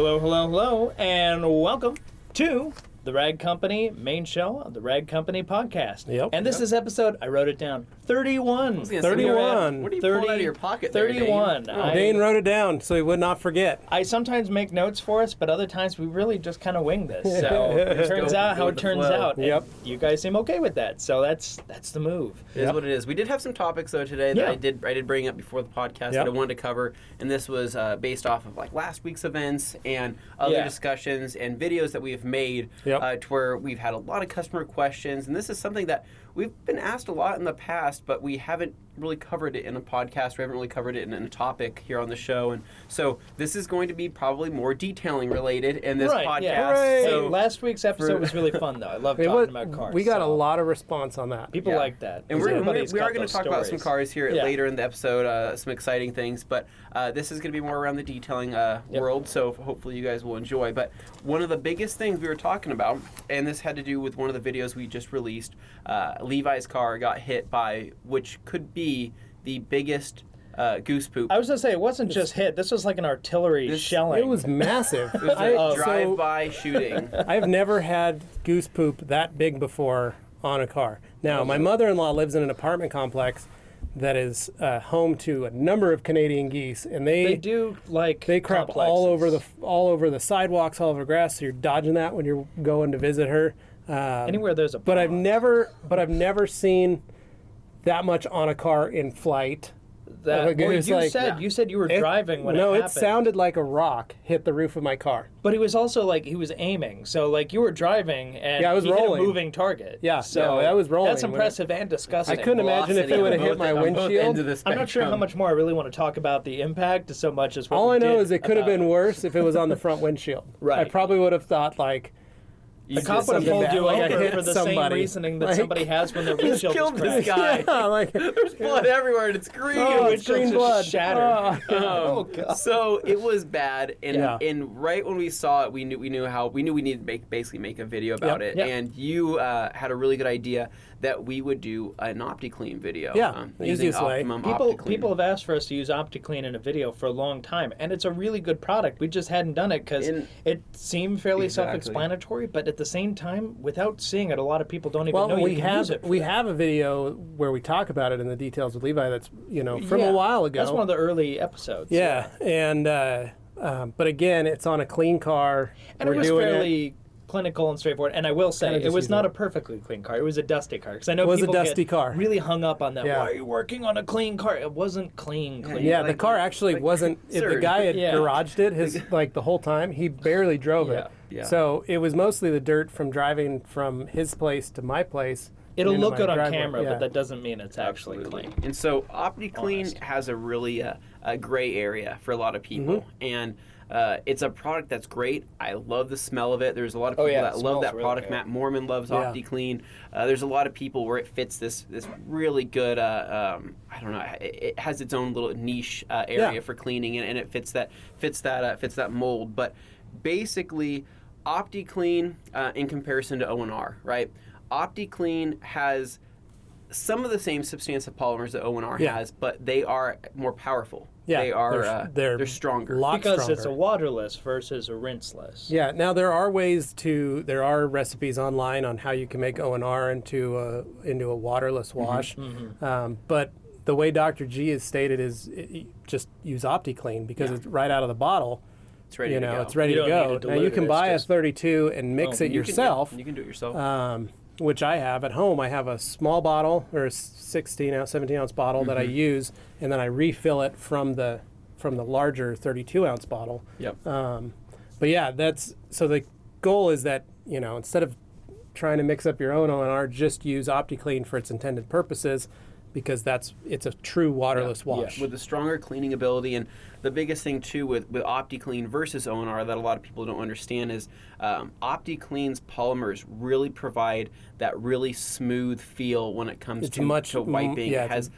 Hello, hello, hello, and welcome to the Rag Company main show of the Rag Company podcast. Yep. And this is episode, I wrote it down, 31. 31. What are you pulling out of your pocket there, 31. Dane? Dane wrote it down so he would not forget. I sometimes make notes for us, but other times we really just kind of wing this. So it turns out how it turns out. Yep. And you guys seem okay with that, so that's the move. It is what it is. We did have some topics though today that I did bring up before the podcast that I wanted to cover, and this was based off of like last week's events and other discussions and videos that we have made to where we've had a lot of customer questions, and this is something that we've been asked a lot in the past, but we haven't really covered it in a podcast. We haven't really covered it in a topic here on the show, and so this is going to be probably more detailing related in this podcast. Yeah. So hey, last week's episode was really fun, though. I love talking about cars. We got a lot of response on that. People like that. And we are going to talk about some cars here later in the episode, some exciting things, but this is going to be more around the detailing world, so hopefully you guys will enjoy. But one of the biggest things we were talking about, and this had to do with one of the videos we just released, Levi's car got hit by, which could be the biggest goose poop. I was going to say, it wasn't just hit. This was like an artillery shelling. It was massive. It was a drive-by shooting. I've never had goose poop that big before on a car. Now, my mother-in-law lives in an apartment complex that is home to a number of Canadian geese, and they do they crap all over the sidewalks, all over grass. So you're dodging that when you're going to visit her. Anywhere there's a pond. But I've never seen that much on a car in flight. You said you were driving when it happened. No, it sounded like a rock hit the roof of my car. But it was also like he was aiming. So like you were driving and I was hit rolling. a moving target. Yeah, so I was rolling. That's impressive and disgusting. I couldn't imagine if it would have hit my windshield. I'm not sure how much more I really want to talk about the impact so much as what all we I know did is it could have been worse if it was on the front windshield. Right. I probably would have thought like, the cop would have pulled you over for the same reasoning that somebody has when their windshield killed is this cracked. guy. There's blood everywhere and it's green. It's green blood. Shattered. Oh God. So it was bad, and right when we saw it, we knew we needed to basically make a video about it. Yep. And you had a really good idea that we would do an OptiClean video. Yeah, using Optimum OptiClean. People have asked for us to use OptiClean in a video for a long time, and it's a really good product. We just hadn't done it because it seemed fairly self-explanatory, but at the same time, without seeing it, a lot of people don't even know you can use it. We have a video where we talk about it in the details with Levi. That's from a while ago. That's one of the early episodes. Yeah, and but again, it's on a clean car, and it was fairly clinical and straightforward. And I will say, it was not a perfectly clean car. It was a dusty car, because I know people get really hung up on that. Yeah. Why are you working on a clean car? It wasn't clean. Yeah, the car actually wasn't. If the guy had garaged it the whole time, he barely drove it. Yeah. So it was mostly the dirt from driving from his place to my place. It'll look good on camera, but that doesn't mean it's actually clean. And so OptiClean has a really a gray area for a lot of people, and it's a product that's great. I love the smell of it. There's a lot of people that love that product. Matt Mormon loves OptiClean. There's a lot of people where it fits this really good. I don't know. It has its own little niche area for cleaning, and it fits that mold. But basically, OptiClean in comparison to O&R, right? OptiClean has some of the same substantive polymers that O&R has, but they are more powerful. Yeah, they are they're stronger. Because it's a waterless versus a rinseless. Yeah, now there are recipes online on how you can make O&R into a waterless wash. But the way Dr. G has stated is just use OptiClean because it's right out of the bottle. It's ready to go. It's ready to go. Now you can buy a 32 and mix it yourself. You can do it yourself. Which I have at home. I have a small bottle or a 17 ounce bottle that I use, and then I refill it from the larger 32 ounce bottle. Yep. But yeah, so the goal is that instead of trying to mix up your own O&R, just use OptiClean for its intended purposes, because it's a true waterless wash. With the stronger cleaning ability. And the biggest thing too with OptiClean versus O&R that a lot of people don't understand is OptiClean's polymers really provide that really smooth feel when it comes to wiping. It has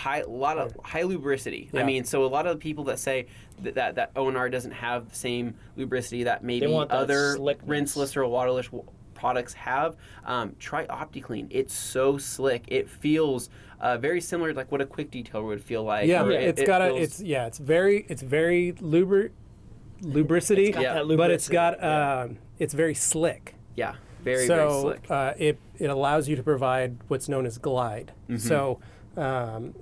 a lot of high lubricity. I mean, so a lot of the people that say that O&R doesn't have the same lubricity that maybe other rinseless or waterless products have, try OptiClean. It's so slick. It feels very similar to like what a quick detailer would feel like. Yeah, it's very lubricity, but it's got it's very slick. Yeah, very slick. It allows you to provide what's known as glide. So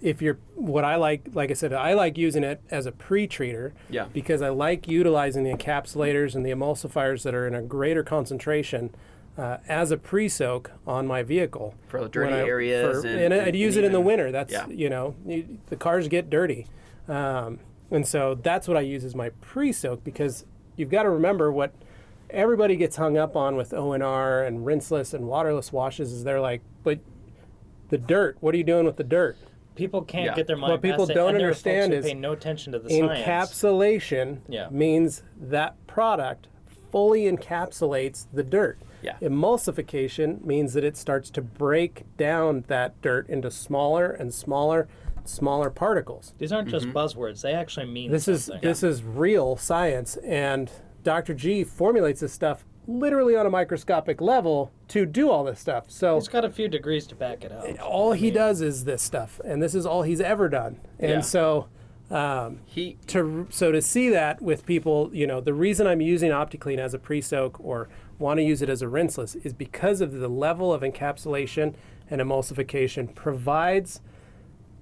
if you're, what I like I said, I like using it as a pre-treater because I like utilizing the encapsulators and the emulsifiers that are in a greater concentration as a pre-soak on my vehicle. For the dirty areas. And I'd use it in the winter. That's, the cars get dirty. And so that's what I use as my pre-soak, because you've got to remember what everybody gets hung up on with ONR and rinseless and waterless washes is they're like, but the dirt, what are you doing with the dirt? People can't get their mind what people past don't it, and understand there are folks who is pay no attention to the science. Encapsulation means that product fully encapsulates the dirt. Emulsification means that it starts to break down that dirt into smaller and smaller particles. These aren't just buzzwords; they actually mean something. This is real science, and Dr. G formulates this stuff literally on a microscopic level to do all this stuff. So he's got a few degrees to back it up. All he does is this stuff, and this is all he's ever done. And so to see that with people, the reason I'm using OptiClean as a pre-soak or want to use it as a rinseless is because of the level of encapsulation and emulsification provides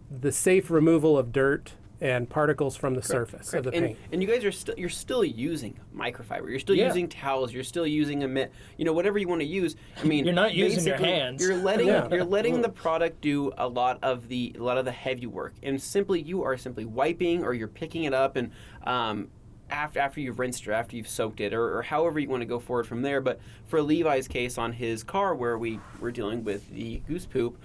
the safe removal of dirt and particles from the surface of the paint. And you guys are you're still using microfiber. You're still using towels. You're still using a mitt. Whatever you want to use. I mean, you're not using your hands. You're letting the product do a lot of the heavy work, and you are simply wiping, or you're picking it up and after you've rinsed or after you've soaked it, or however you want to go forward from there. But for Levi's case on his car, where we were dealing with the goose poop,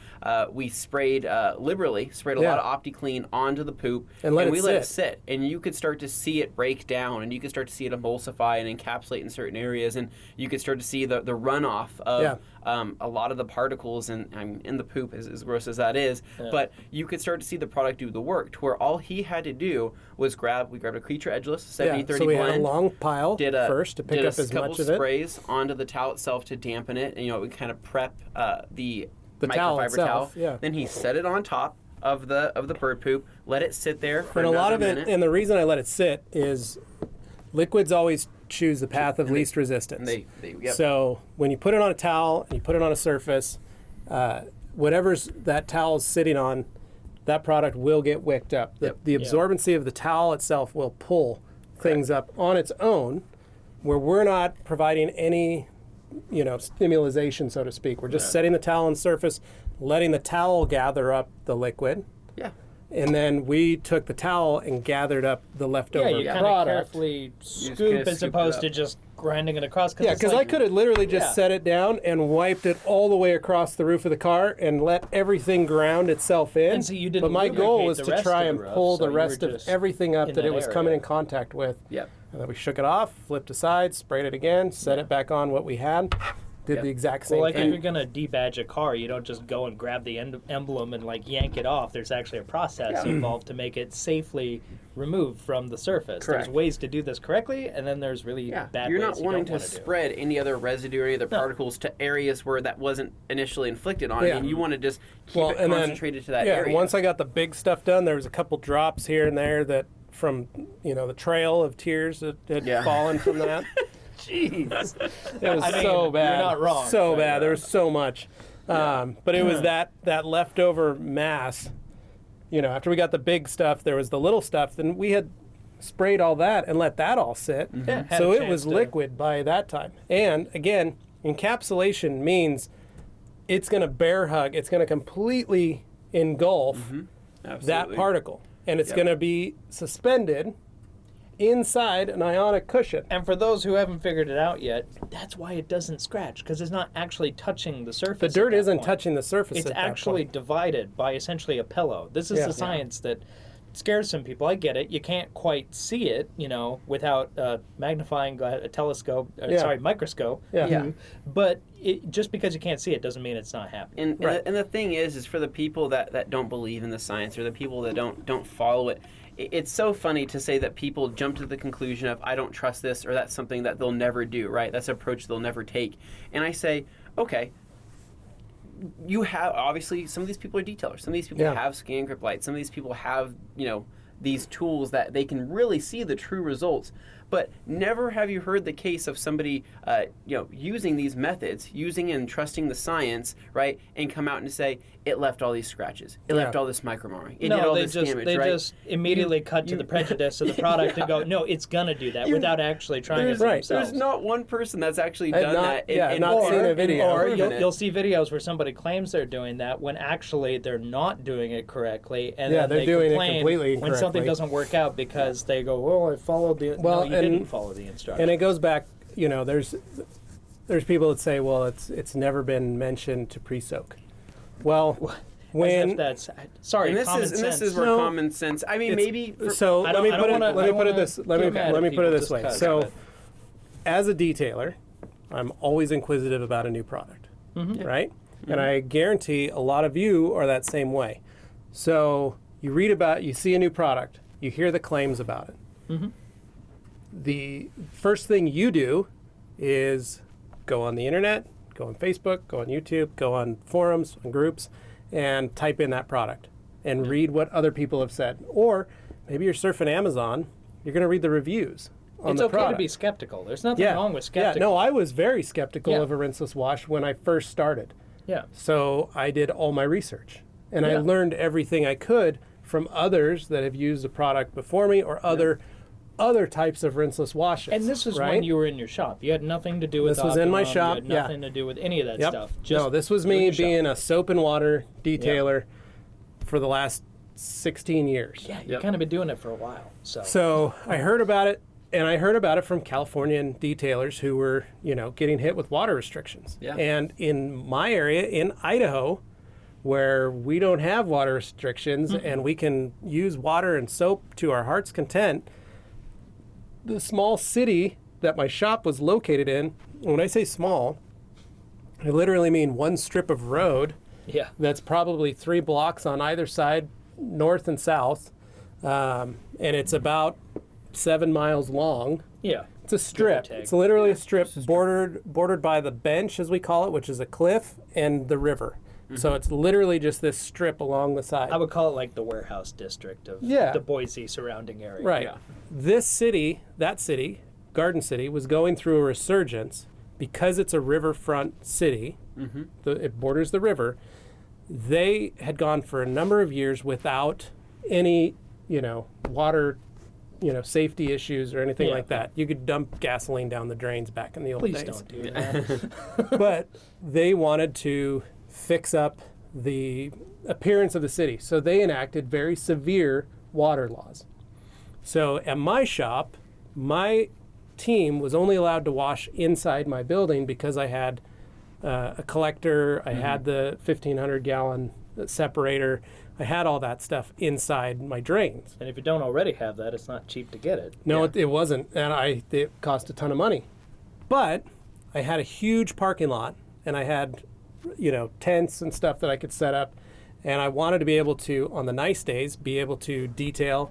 we sprayed liberally a lot of OptiClean onto the poop, and let it sit. And you could start to see it break down, and you could start to see it emulsify and encapsulate in certain areas, and you could start to see the runoff of a lot of the particles in the poop, as gross as that is. But you could start to see the product do the work, to where all he had to do was we grabbed a Creature Edgeless 70-30 so we blend. had a long pile first to pick up as much of it. Sprays onto the towel itself to dampen it, and it would kind of prep the microfiber towel. Then he set it on top of the bird poop, let it sit there for a lot of minute. And the reason I let it sit is liquids always choose the path of least resistance. So when you put it on a towel and you put it on a surface, whatever's that towel's sitting on, that product will get wicked up. The absorbency of the towel itself will pull things up on its own, where we're not providing any stimulation, so to speak. We're just setting the towel on the surface, letting the towel gather up the liquid. And then we took the towel and gathered up the leftover product. Yeah, you kind of carefully scoop as opposed to just grinding it across. Because I could have literally just set it down and wiped it all the way across the roof of the car and let everything ground itself in. And so you didn't but my goal was to try and pull the rest of everything up that it was coming in contact with. And then we shook it off, flipped aside, sprayed it again, set it back on what we had. Did the exact same thing. If you're going to debadge a car, you don't just go and grab the emblem and yank it off. There's actually a process involved to make it safely removed from the surface. There's ways to do this correctly, and then there's really bad ways. You're not wanting to spread any other residue or any other particles to aareas where that wasn't initially inflicted on, and you want to just keep it concentrated to that area. Once I got the big stuff done, there was a couple drops here and there that from the trail of tears that had fallen from that. Jeez. It was so bad. You're not wrong. So bad. There was so much. But it was that leftover mass. After we got the big stuff, there was the little stuff. Then we had sprayed all that and let that all sit. So it was liquid by that time. And again, encapsulation means it's going to bear hug. It's going to completely engulf that particle. And it's going to be suspended inside an ionic cushion. And for those who haven't figured it out yet, that's why it doesn't scratch, because it's not actually touching the surface. The dirt isn't touching the surface. It's actually divided by essentially a pillow. This is the science that scares some people. I get it. You can't quite see it, without a microscope. But just because you can't see it doesn't mean it's not happening. And the thing is for the people that don't believe in the science, or the people that don't follow it, it's so funny to say that people jump to the conclusion of, I don't trust this, or that's something that they'll never do, right? That's an approach they'll never take. And I say, okay, you have, obviously, some of these people are detailers. Some of these people have scan grip lights. Some of these people have, these tools that they can really see the true results. but never have you heard the case of somebody, using these methods, using and trusting the science, right, and come out and say, it left all these scratches. It left all this micromarring. It did all this damage, they right? just immediately cut to the prejudice of the product and go, no, it's going to do that without actually trying it themselves. There's not one person that's actually done that. Not seen a video. Or you'll see videos where somebody claims they're doing that when actually they're not doing it correctly. And then they're they doing complain it completely when something doesn't work out because they go, well, I followed the... no, you didn't follow the instructions. And it goes back, there's people that say, well, it's never been mentioned to pre-soak. Well... When that's common sense. This is where common sense. I mean, maybe. Let me put it this way. So, as a detailer, I'm always inquisitive about a new product, right? Mm-hmm. And I guarantee a lot of you are that same way. So you see a new product, you hear the claims about it. Mm-hmm. The first thing you do is go on the internet, go on Facebook, go on YouTube, go on forums, on groups, and type in that product and read what other people have said. Or maybe you're surfing Amazon, you're going to read the reviews on the product. It's okay to be skeptical. There's nothing wrong with skeptical. Yeah, no, I was very skeptical of a rinseless wash when I first started. Yeah. So I did all my research. And I learned everything I could from others that have used the product before me or other types of rinseless washes. And this was when you were in your shop. You had nothing to do with this was in my shop. You had nothing to do with any of that stuff. No, this was me being a soap and water detailer for the last 16 years. Yeah, you've kind of been doing it for a while. So I heard about it, and I heard about it from Californian detailers who were, getting hit with water restrictions. Yeah. And in my area, in Idaho, where we don't have water restrictions and we can use water and soap to our heart's content, the small city that my shop was located in, when I say small, I literally mean one strip of road that's probably 3 blocks on either side, north and south, and it's about 7 miles long. Yeah. It's a strip. It's literally a strip bordered by the bench, as we call it, which is a cliff, and the river. Mm-hmm. So it's literally just this strip along the side. I would call it like the warehouse district of the Boise surrounding area. Right. Yeah. This city, Garden City, was going through a resurgence because it's a riverfront city. Mm-hmm. It borders the river. They had gone for a number of years without any, water, safety issues or anything like that. You could dump gasoline down the drains back in the old days. Please don't do that. But they wanted to fix up the appearance of the city. So they enacted very severe water laws. So at my shop, my team was only allowed to wash inside my building because I had a collector, I had the 1,500 gallon separator, I had all that stuff inside my drains. And if you don't already have that, it's not cheap to get it. No, it wasn't, and it cost a ton of money. But I had a huge parking lot, and I had tents and stuff that I could set up, and I wanted to be able to, on the nice days, be able to detail,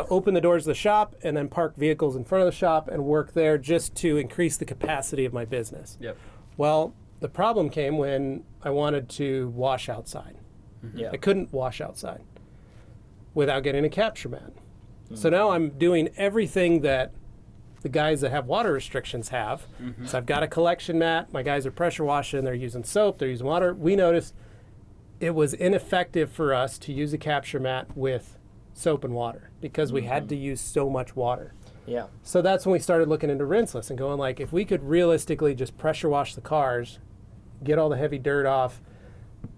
open the doors of the shop and then park vehicles in front of the shop and work there just to increase the capacity of my business. Yep. Well, the problem came when I wanted to wash outside. Mm-hmm. Yeah. I couldn't wash outside without getting a capture mat. Mm-hmm. So now I'm doing everything that the guys that have water restrictions have. Mm-hmm. So I've got a collection mat. My guys are pressure washing. They're using soap. They're using water. We noticed it was ineffective for us to use a capture mat with soap and water because we had to use so much water. Yeah. So that's when we started looking into rinseless and going if we could realistically just pressure wash the cars, get all the heavy dirt off,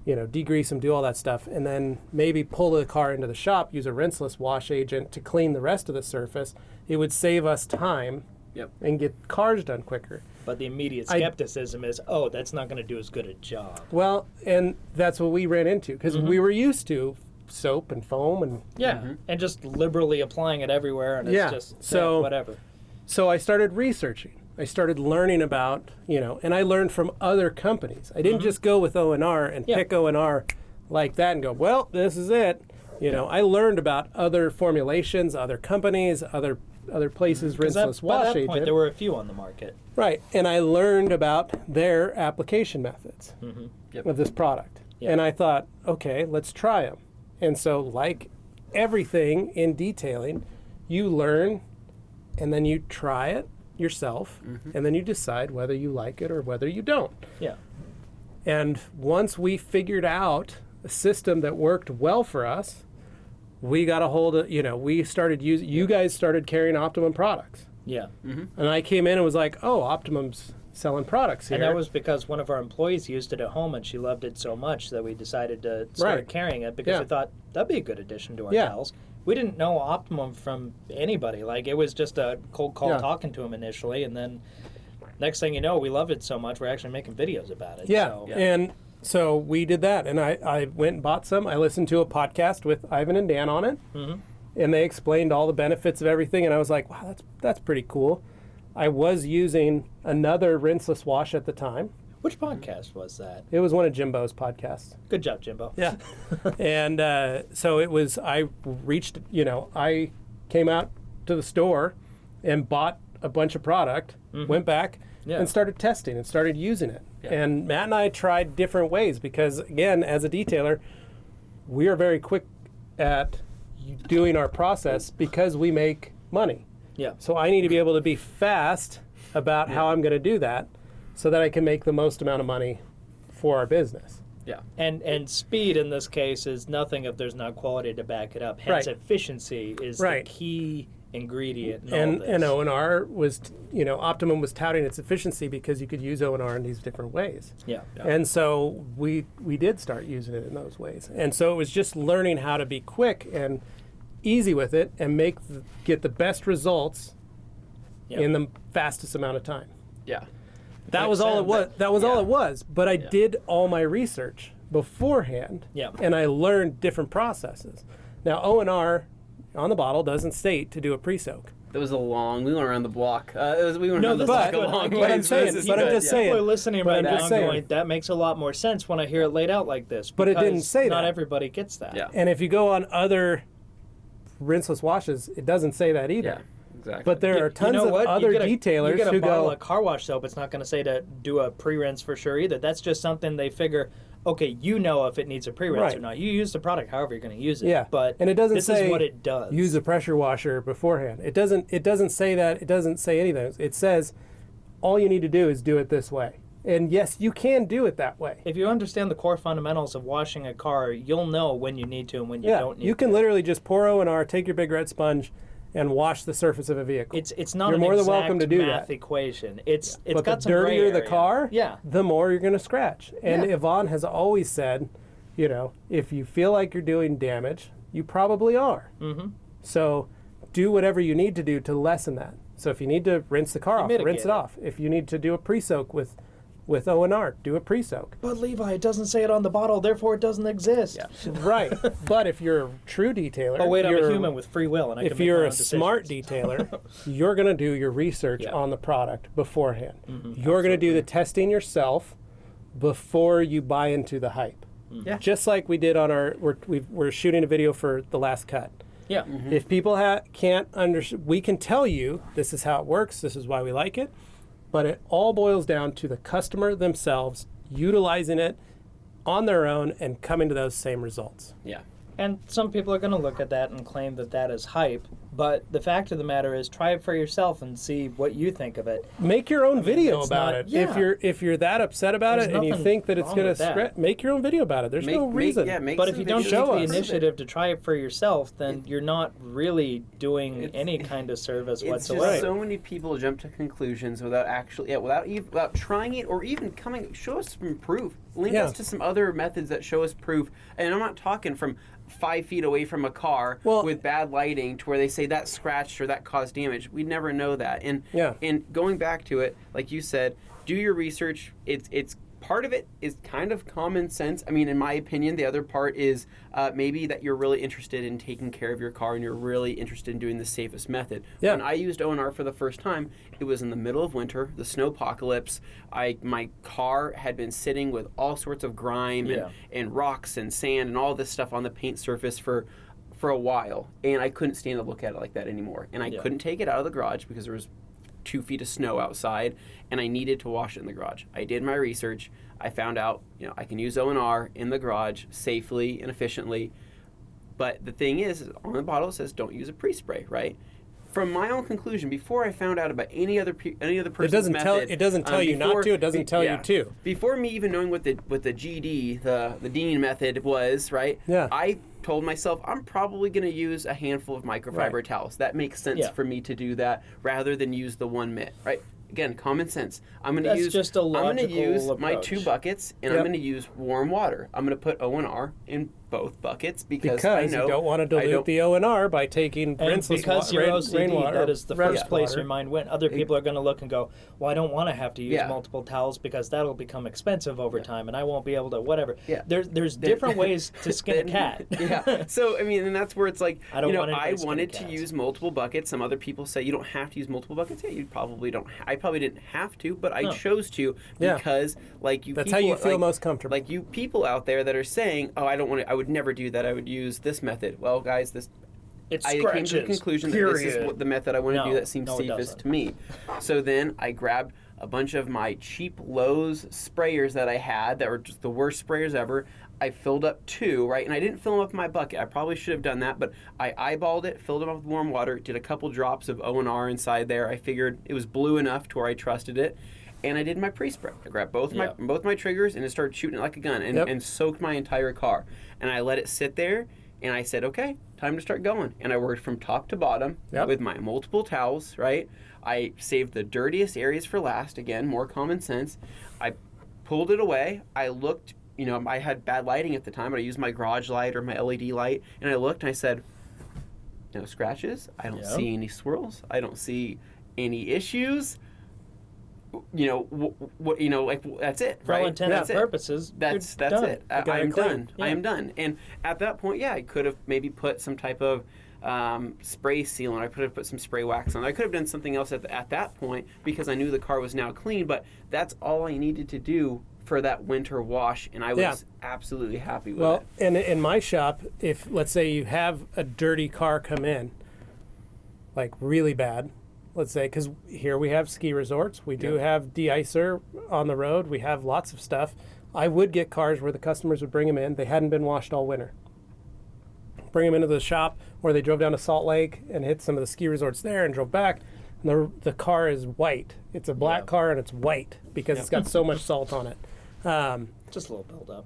degrease them, do all that stuff, and then maybe pull the car into the shop, use a rinseless wash agent to clean the rest of the surface, it would save us time and get cars done quicker. But the immediate skepticism is, that's not going to do as good a job. Well, and that's what we ran into because we were used to soap and foam and and just liberally applying it everywhere, and it's just whatever. So I started researching. I started learning about, and I learned from other companies. I didn't just go with O&R and pick O&R like that and go, well, this is it. I learned about other formulations, other companies, other places, rinseless wash agent. By that point, there were a few on the market. Right, and I learned about their application methods of this product. Yep. And I thought, okay, let's try them. And so like everything in detailing, you learn and then you try it yourself, and then you decide whether you like it or whether you don't. Yeah. And once we figured out a system that worked well for us, we got a hold of, we started using, you guys started carrying Optimum products. Yeah. And I came in and was like, oh, Optimum's selling products here. And that was because one of our employees used it at home and she loved it so much that we decided to start carrying it because we thought that'd be a good addition to our house. We didn't know Optimum from anybody. Like, it was just a cold call talking to him initially, and then next thing you know, we loved it so much we're actually making videos about it. And so we did that, and I went and bought some. I listened to a podcast with Ivan and Dan on it, and they explained all the benefits of everything, and I was like, wow, that's pretty cool. I was using another rinseless wash at the time. Which podcast was that? It was one of Jimbo's podcasts. Good job, Jimbo. Yeah. And so it was, I came out to the store and bought a bunch of product, went back and started testing and started using it. Yeah. And Matt and I tried different ways because, again, as a detailer, we are very quick at doing our process because we make money. Yeah. So I need to be able to be fast about how I'm going to do that so that I can make the most amount of money for our business. Yeah. And speed in this case is nothing if there's not quality to back it up. Hence, efficiency is the key ingredient in all this. And O&R was, Optimum was touting its efficiency because you could use O&R in these different ways. Yeah. And so we did start using it in those ways. And so it was just learning how to be quick and easy with it and get the best results in the fastest amount of time. Yeah. That was all it was. That was all it was. But I did all my research beforehand, and I learned different processes. Now, O&R on the bottle doesn't state to do a pre-soak. That was we went around the block. We went around the block a long way. But I'm saying, People are listening right now going, that makes a lot more sense when I hear it laid out like this. But it didn't say that. Not everybody gets that. Yeah. And if you go on other rinseless washes, it doesn't say that either. Yeah. Exactly. But there are tons of other detailers who go... You get a bottle of car wash soap, it's not going to say to do a pre-rinse for sure either. That's just something they figure, okay, you know if it needs a pre-rinse or not. You use the product however you're going to use it. Yeah. But and it doesn't this say is what it does. Use a pressure washer beforehand. It doesn't say that. It doesn't say anything. It says all you need to do is do it this way. And yes, you can do it that way. If you understand the core fundamentals of washing a car, you'll know when you need to and when you don't need to. You can literally just pour O&R, take your big red sponge, and wash the surface of a vehicle. It's not You're more than welcome to do math that equation. It's but got the some gray dirtier area. the car, the more you're going to scratch. And Yvonne has always said, if you feel like you're doing damage, you probably are. Mm-hmm. So do whatever you need to do to lessen that. So if you need to rinse the car off, rinse it off. If you need to do a pre-soak with O&R, do a pre-soak. But Levi, it doesn't say it on the bottle, therefore it doesn't exist. Yeah. Right. But if you're a true detailer... Oh, wait, I'm a human with free will, and I can make my own decisions. If you're a smart detailer, you're going to do your research on the product beforehand. Mm-hmm. You're going to do the testing yourself before you buy into the hype. Yeah. Just like we did on we're shooting a video for The Last Cut. Yeah. Mm-hmm. If people can't understand, we can tell you this is how it works, this is why we like it. But it all boils down to the customer themselves utilizing it on their own and coming to those same results. Yeah. And some people are going to look at that and claim that that is hype. But the fact of the matter is, try it for yourself and see what you think of it. Make your own video about it. Yeah. If you're that upset about it and you think that it's going to make your own video about it. There's no reason. But if you don't take the initiative to try it for yourself, then you're not really doing any kind of service whatsoever. Just so many people jump to conclusions without actually, without trying it or even show us some proof. Link us to some other methods that show us proof. And I'm not talking from 5 feet away from a car with bad lighting to where they say that scratched or that caused damage. We never know that. And going back to it, like you said, do your research. It's part of it is kind of common sense. I mean, in my opinion, the other part is maybe that you're really interested in taking care of your car and you're really interested in doing the safest method. Yeah. When I used O&R for the first time, it was in the middle of winter, the snowpocalypse. My car had been sitting with all sorts of grime and rocks and sand and all this stuff on the paint surface for a while, and I couldn't stand to look at it like that anymore. And I couldn't take it out of the garage because there was 2 feet of snow outside, and I needed to wash it in the garage. I did my research. I found out, I can use O&R in the garage safely and efficiently. But the thing is, on the bottle it says don't use a pre-spray, right? from my own conclusion, before I found out about any other person's method, it doesn't tell you not to. It doesn't tell you to. Before me even knowing what the GD, the Dane method was, right? Yeah. I told myself I'm probably going to use a handful of microfiber towels. That makes sense for me to do that rather than use the one mitt, right? Again, common sense. I'm going to use my 2 buckets, and I'm going to use warm water. I'm going to put O&R in both buckets because I know you don't want to dilute the O&R by taking rinseless rainwater. That is the first place your mind went. Other people are going to look and go, well, I don't want to have to use multiple towels because that'll become expensive over time, and I won't be able to whatever. Yeah. There's different ways to skin a cat. So, I mean, and that's where it's like, I wanted to use multiple buckets. Some other people say you don't have to use multiple buckets. Yeah, you probably don't. I probably didn't have to, but I chose to because, that's how you feel most comfortable. Like you people out there that are saying, oh, I would never do that. I would use this method. Well, guys, I came to the conclusion that this is the method I want to do that seems safest to me. So then I grabbed a bunch of my cheap Lowe's sprayers that I had that were just the worst sprayers ever. I filled up 2, right? And I didn't fill them up in my bucket. I probably should have done that, but I eyeballed it, filled them up with warm water, did a couple drops of O&R inside there. I figured it was blue enough to where I trusted it. And I did my pre-spray. I grabbed both my triggers and I started shooting it like a gun and soaked my entire car. And I let it sit there and I said, okay, time to start going. And I worked from top to bottom with my multiple towels, right? I saved the dirtiest areas for last. Again, more common sense. I pulled it away. I looked, I had bad lighting at the time, but I used my garage light or my LED light. And I looked and I said, no scratches. I don't see any swirls. I don't see any issues. That's it. For all intents and purposes, that's it. I am done. I am done. And at that point, I could have maybe put some type of spray sealant. I could have put some spray wax on. I could have done something else at that point because I knew the car was now clean. But that's all I needed to do for that winter wash, and I was absolutely happy with it. Well, and in my shop, if let's say you have a dirty car come in, like really bad. Let's say, because here we have ski resorts, we do have de-icer on the road, we have lots of stuff. I would get cars where the customers would bring them in, they hadn't been washed all winter. Bring them into the shop, or they drove down to Salt Lake and hit some of the ski resorts there and drove back, and the car is white. It's a black car and it's white because it's got so much salt on it. Just a little buildup.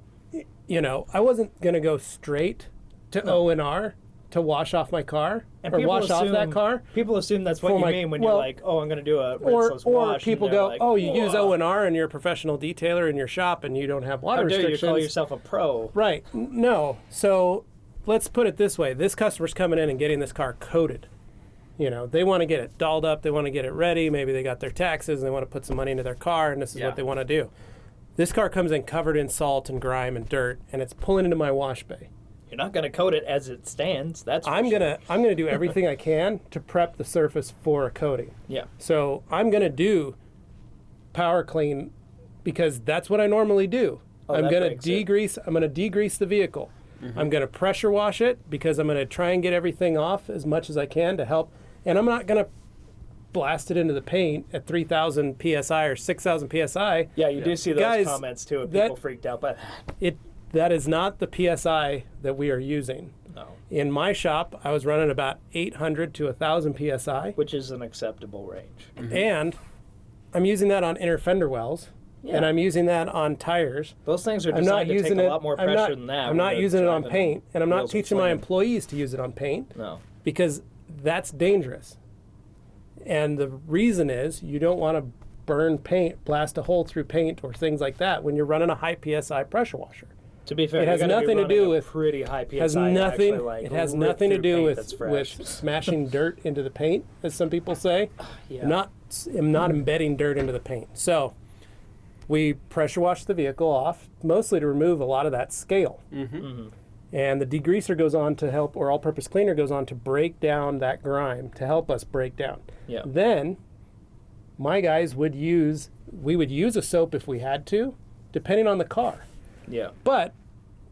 I wasn't going to go straight to O&R to wash off my car or wash off that car. People assume that's what you mean when you're like, oh, I'm going to do a rinseless wash. Or people go, like, oh, you use O&R and you're a professional detailer in your shop and you don't have water restrictions. How dare you call yourself a pro? Right. No. So let's put it this way. This customer's coming in and getting this car coated. They want to get it dolled up. They want to get it ready. Maybe they got their taxes and they want to put some money into their car and this is what they want to do. This car comes in covered in salt and grime and dirt and it's pulling into my wash bay. You're not going to coat it as it stands. I'm gonna do everything I can to prep the surface for a coating. Yeah. So I'm gonna do power clean because that's what I normally do. I'm gonna degrease the vehicle. Mm-hmm. I'm gonna pressure wash it because I'm gonna try and get everything off as much as I can to help. And I'm not gonna blast it into the paint at 3,000 psi or 6,000 psi. Yeah, you do see those comments too. And people freaked out by it. That is not the PSI that we are using. No. In my shop, I was running about 800 to 1,000 PSI. Which is an acceptable range. Mm-hmm. And I'm using that on inner fender wells, and I'm using that on tires. Those things are designed to take a lot more pressure than that. I'm not using it on paint, and I'm not teaching my employees to use it on paint. No. Because that's dangerous. And the reason is you don't want to burn paint, blast a hole through paint or things like that when you're running a high PSI pressure washer. To be fair, it has nothing to do with pretty high PSI. It has nothing to do with smashing dirt into the paint, as some people say. I'm not embedding dirt into the paint. So we pressure wash the vehicle off, mostly to remove a lot of that scale. Mm-hmm. Mm-hmm. And the degreaser goes on to help, or all-purpose cleaner goes on to break down that grime to help us break down. Yeah. Then my guys would use a soap if we had to, depending on the car. Yeah. But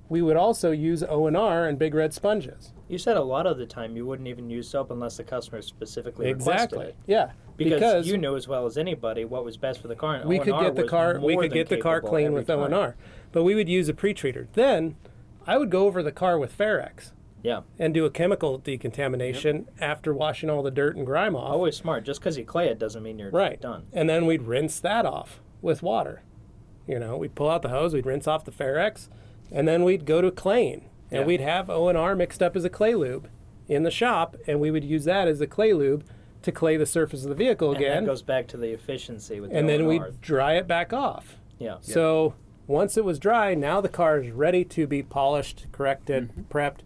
we would also use O&R and big red sponges. You said a lot of the time you wouldn't even use soap unless the customer specifically requested it. Yeah. Because you knew as well as anybody what was best for the car. And we could get the car clean with O&R. But we would use a pre-treater. Then I would go over the car with Ferrex Yeah. And do a chemical decontamination after washing all the dirt and grime off. Always smart. Just because you clay it doesn't mean you're done. And then we'd rinse that off with water. We'd pull out the hose, we'd rinse off the Ferrex, and then we'd go to claying. And we'd have O&R mixed up as a clay lube in the shop, and we would use that as the clay lube to clay the surface of the vehicle again. And that goes back to the efficiency with the And then O&R. we'd dry it back off. Yeah. So once it was dry, now the car is ready to be polished, corrected, prepped,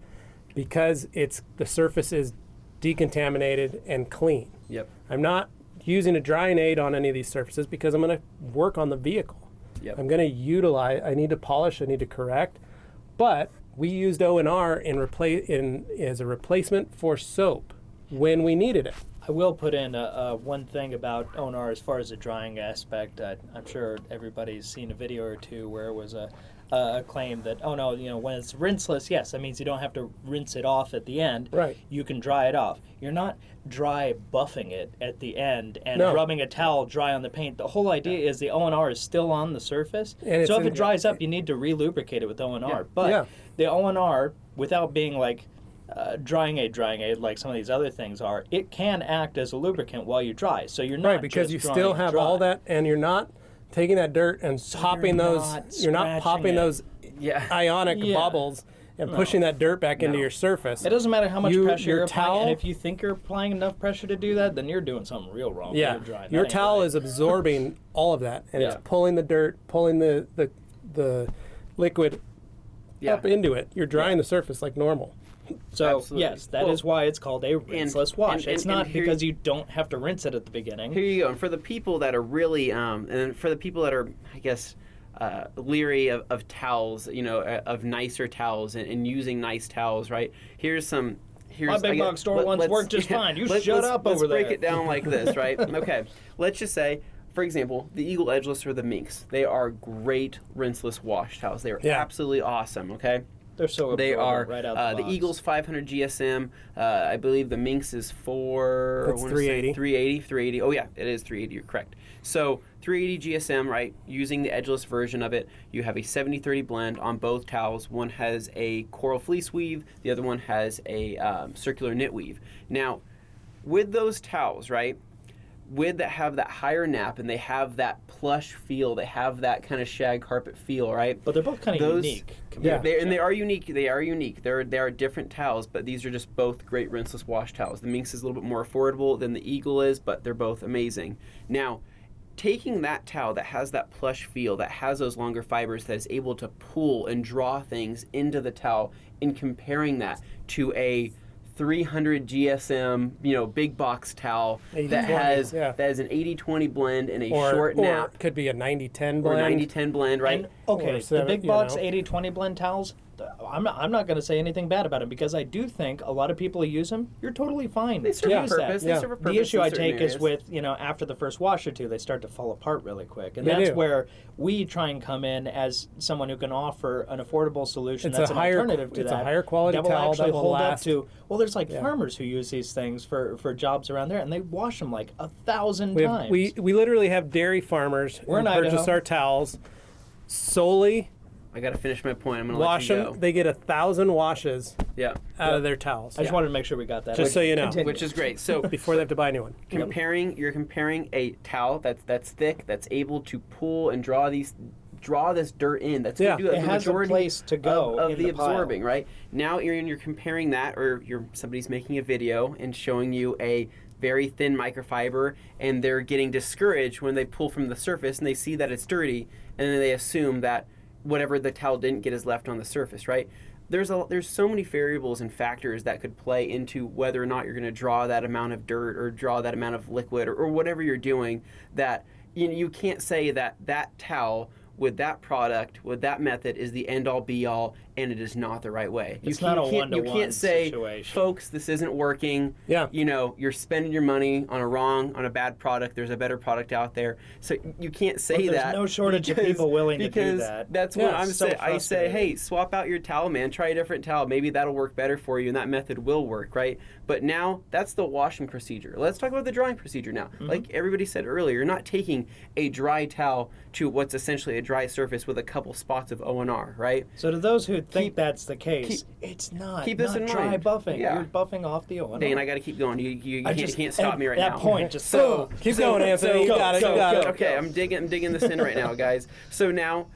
because the surface is decontaminated and clean. Yep. I'm not using a drying aid on any of these surfaces because I'm going to work on the vehicle. Yep. I'm going to utilize, I need to polish, I need to correct, but we used O&R as a replacement for soap when we needed it. I will put in one thing about O&R as far as the drying aspect. I'm sure everybody's seen a video or two where it was a claim that, oh no, when it's rinseless, yes, that means you don't have to rinse it off at the end. Right. You can dry it off. You're not dry buffing it at the end and rubbing a towel dry on the paint. The whole idea is the O&R is still on the surface. And so if it dries up, you need to re-lubricate it with O&R. Yeah. But the O&R, without being like drying aid like some of these other things are, it can act as a lubricant while you dry. So you're not right, because just you still have all that, and you're not taking that dirt and popping those. You're not popping those ionic bubbles and pushing that dirt back into your surface. It doesn't matter how much pressure you're applying, and if you think you're applying enough pressure to do that, then you're doing something real wrong. Yeah, your towel is absorbing all of that, and it's pulling the dirt, pulling the liquid up into it. You're drying the surface like normal. So, yes, that is why it's called a rinseless wash. It's not because you don't have to rinse it at the beginning. Here you go. And for the people that are really, and for the people that are, I guess, leery of towels, of nicer towels and using nice towels, right? My big box store ones work just fine. You shut up over there. Let's break it down like this, right? Okay. Let's just say, for example, the Eagle Edgeless or the Minx. They are great rinseless wash towels. They are absolutely awesome, okay? They're so absorbent. They are right out the box. Eagle's 500 GSM. I believe the Minx is 380. 380. Oh yeah, it is 380. You're correct. So 380 GSM, right? Using the edgeless version of it, you have a 70-30 blend on both towels. One has a coral fleece weave. The other one has a circular knit weave. Now, with those towels, right? Have that higher nap and they have that plush feel, they have that kind of shag carpet feel, right? But they're both kind of unique. They are unique. They are unique. They are different towels, but these are just both great rinseless wash towels. The Minx is a little bit more affordable than the Eagle is, but they're both amazing. Now, taking that towel that has that plush feel, that has those longer fibers, that is able to pull and draw things into the towel, and comparing that to a 300 GSM, big box towel that has an 80-20 blend and a short nap. Or it could be a 90-10 blend. Or 90-10 blend, right? And, the big box 80-20 blend towels, I'm not going to say anything bad about them because I do think a lot of people who use them, you're totally fine. They serve a purpose. They serve a purpose. The issue I take is with, after the first wash or two, they start to fall apart really quick. And that's where we try and come in as someone who can offer an affordable solution that's an alternative to that. It's a higher quality towel that will actually hold last. Up to, there's farmers who use these things for jobs around there, and they wash them 1,000 times. We literally have dairy farmers who purchase our towels solely. I got to finish my point. I'm going to wash let you them. They get 1,000 washes out of their towels. I just wanted to make sure we got that. Just so you know. Which is great. So before they have to buy a new one. You're comparing a towel that's thick, that's able to pull and draw this dirt in. That's going to do it has a place to go of the absorbing, pile. Right? Now you're comparing that, or somebody's making a video and showing you a very thin microfiber, and they're getting discouraged when they pull from the surface and they see that it's dirty, and then they assume that whatever the towel didn't get is left on the surface, right? There's so many variables and factors that could play into whether or not you're going to draw that amount of dirt or draw that amount of liquid or whatever you're doing, that you can't say that towel with that product, with that method, is the end-all, be-all, and it is not the right way. It's not a one-to-one You can't say, situation. Folks, this isn't working. Yeah. You're spending your money on a bad product. There's a better product out there. So you can't say that. There's no shortage of people willing to do that. Because that's what I'm saying. I say, hey, swap out your towel, man. Try a different towel. Maybe that'll work better for you, and that method will work, right? But now, that's the washing procedure. Let's talk about the drying procedure now. Mm-hmm. Like everybody said earlier, you're not taking a dry towel to what's essentially a dry surface with a couple spots of O&R, right? So to those who would think that's the case. It's not. Keep this in dry mind. buffing. Yeah. You're buffing off the O&R. Dane, I got to keep going. You can't stop me right that now. That point, just keep going, Anthony. You got it. Okay, I'm digging this in right now, guys. So now,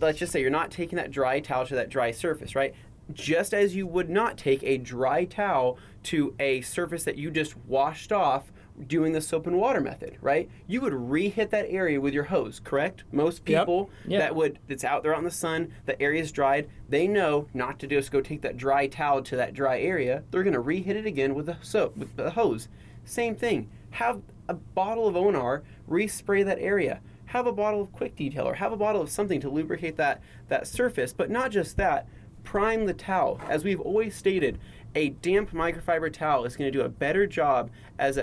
let's just say you're not taking that dry towel to that dry surface, right? Just as you would not take a dry towel to a surface that you just washed off doing the soap and water method, right? You would re-hit that area with your hose, correct? Most people that's out there out in the sun, the area's dried, they know not to just go take that dry towel to that dry area. They're going to re-hit it again with the soap, with the hose. Same thing. Have a bottle of O&R, re-spray that area. Have a bottle of quick detail or have a bottle of something to lubricate that surface, but not just that. Prime the towel. As we've always stated, a damp microfiber towel is going to do a better job at